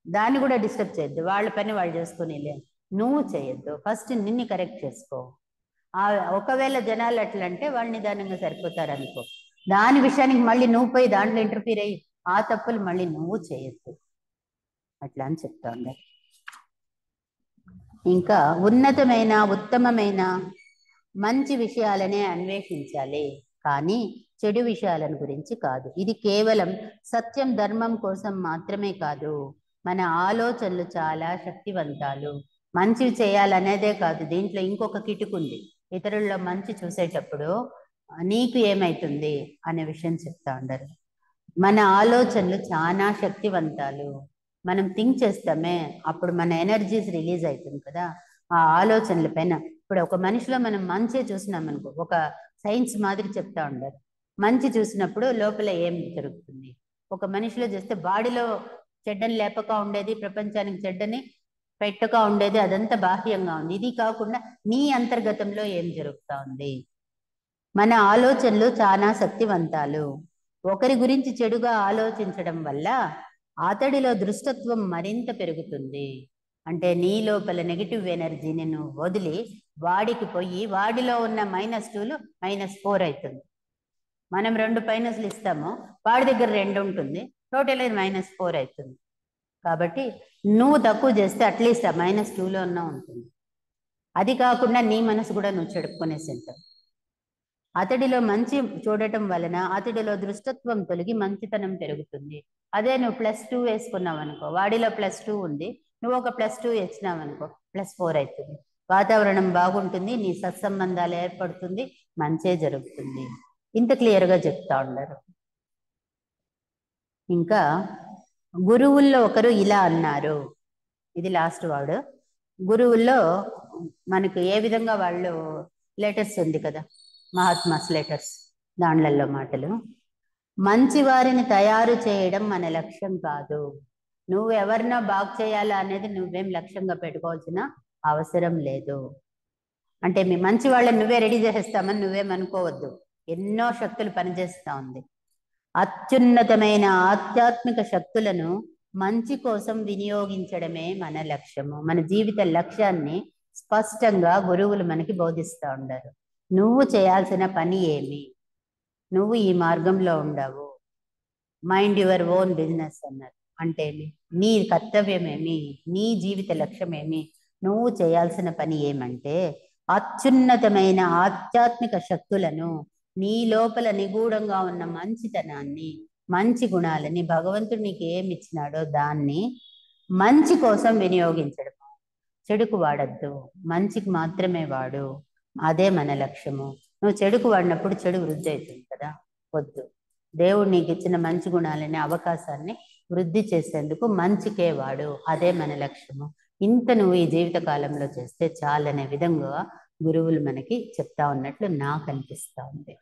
దాన్ని కూడా డిస్టర్బ్ చేయొద్దు. వాళ్ళ పని వాళ్ళు చేసుకునేలే, నువ్వు చేయొద్దు. ఫస్ట్ నిన్ను కరెక్ట్ చేసుకో. ఒకవేళ జనాలు అట్లంటే వాళ్ళు నిదానంగా సరిపోతారు అనుకో. దాని విషయానికి మళ్ళీ నువ్వు పోయి దాంట్లో ఇంటర్ఫీర్ అయ్యి ఆ తప్పులు మళ్ళీ నువ్వు చేయొద్దు. అట్లా అని చెప్తా ఉండాలి. ఇంకా ఉన్నతమైన ఉత్తమమైన మంచి విషయాలనే అన్వేషించాలి కానీ చెడు విషయాలను గురించి కాదు. ఇది కేవలం సత్యం ధర్మం కోసం మాత్రమే కాదు. మన ఆలోచనలు చాలా శక్తివంతాలు. మంచివి చేయాలనేదే కాదు, దీంట్లో ఇంకొక కిటుకుంది. ఇతరుల్లో మంచి చూసేటప్పుడు నీకు ఏమైతుంది అనే విషయం చెప్తా ఉండరు. మన ఆలోచనలు చాలా శక్తివంతాలు. మనం థింక్ చేస్తామే, అప్పుడు మన ఎనర్జీస్ రిలీజ్ అవుతుంది కదా ఆ ఆలోచనల పైన. ఇప్పుడు ఒక మనిషిలో మనం మంచి చూసినాం అనుకో, ఒక సైన్స్ మాదిరి చెప్తా ఉండరు. మంచి చూసినప్పుడు లోపల ఏం జరుగుతుంది. ఒక మనిషిలో చేస్తే బాడీలో చెడ్డని లేపక ఉండేది, ప్రపంచానికి చెడ్డని పెట్టక ఉండేది, అదంతా బాహ్యంగా ఉంది. ఇది కాకుండా నీ అంతర్గతంలో ఏం జరుగుతా ఉంది. మన ఆలోచనలు చాలా శక్తివంతాలు. ఒకరి గురించి చెడుగా ఆలోచించడం వల్ల అతడిలో దృష్టత్వం మరింత పెరుగుతుంది. అంటే నీ లోపల నెగిటివ్ ఎనర్జీని నువ్వు వదిలి వాడికి పోయి వాడిలో ఉన్న -2లు -4 అవుతుంది. మనం 2 మైనస్లు ఇస్తాము, వాడి దగ్గర 2 ఉంటుంది, టోటల్ -4 అవుతుంది. కాబట్టి నువ్వు తక్కువ చేస్తే అట్లీస్ట్ ఆ -2లో ఉన్నా ఉంటుంది. అది కాకుండా నీ మనసు కూడా నువ్వు చెడుపుకునేసి ఉంటావు. అతడిలో మంచి చూడటం వలన అతడిలో దృష్టత్వం తొలగి మంచితనం పెరుగుతుంది. అదే నువ్వు +2 వేసుకున్నావు అనుకో, వాడిలో +2 ఉంది, నువ్వు ఒక +2 ఇచ్చినావు అనుకో, +4 అవుతుంది. వాతావరణం బాగుంటుంది, నీ సత్సంబంధాలు ఏర్పడుతుంది, మంచే జరుగుతుంది. ఇంత క్లియర్గా చెప్తా ఉండరు. ఇంకా గురువుల్లో ఒకరు ఇలా అన్నారు, ఇది లాస్ట్ వర్డ్. గురువుల్లో మనకు ఏ విధంగా వాళ్ళు లెటర్స్ ఉంది కదా, మహాత్మాస్ లెటర్స్, దాండ్లలో మాటలు. మంచి వారిని తయారు చేయడం మన లక్ష్యం కాదు. నువ్వు ఎవరినో బాగు చేయాలా అనేది నువ్వేం లక్ష్యంగా పెట్టుకోవాల్సిన అవసరం లేదు. అంటే మీ మంచి వాళ్ళని నువ్వే రెడీ చేసేస్తామని నువ్వేమనుకోవద్దు. ఎన్నో శక్తులు పనిచేస్తూ ఉంది. అత్యున్నతమైన ఆధ్యాత్మిక శక్తులను మంచి కోసం వినియోగించడమే మన లక్ష్యము. మన జీవిత లక్ష్యాన్ని స్పష్టంగా గురువులు మనకి బోధిస్తూ ఉండరు. నువ్వు చేయాల్సిన పని ఏమి, నువ్వు ఈ మార్గంలో ఉండవు, మైండ్ యువర్ ఓన్ బిజినెస్ అన్నారు. అంటే నీ కర్తవ్యం ఏమి, నీ జీవిత లక్ష్యం ఏమి, నువ్వు చేయాల్సిన పని ఏమంటే అత్యున్నతమైన ఆధ్యాత్మిక శక్తులను, నీ లోపల నిగూఢంగా ఉన్న మంచితనాన్ని, మంచి గుణాలని, భగవంతుడు నీకు ఏమి ఇచ్చినాడో దాన్ని మంచి కోసం వినియోగించడం. చెడుకు వాడద్దు, మంచికి మాత్రమే వాడు. అదే మన లక్ష్యము. నువ్వు చెడుకు వాడినప్పుడు చెడు వృద్ధి అవుతుంది కదా, వద్దు. దేవుడు నీకు ఇచ్చిన మంచి గుణాలని, అవకాశాన్ని వృద్ధి చేసేందుకు మంచికే వాడు, అదే మన లక్ష్యము. ఇంత నువ్వు ఈ జీవిత కాలంలో చేస్తే చాలనే విధంగా గురువులు మనకి చెప్తా ఉన్నట్లు నాకు అనిపిస్తూ ఉంది.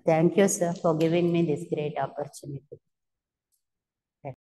Thank you sir for giving me this great opportunity.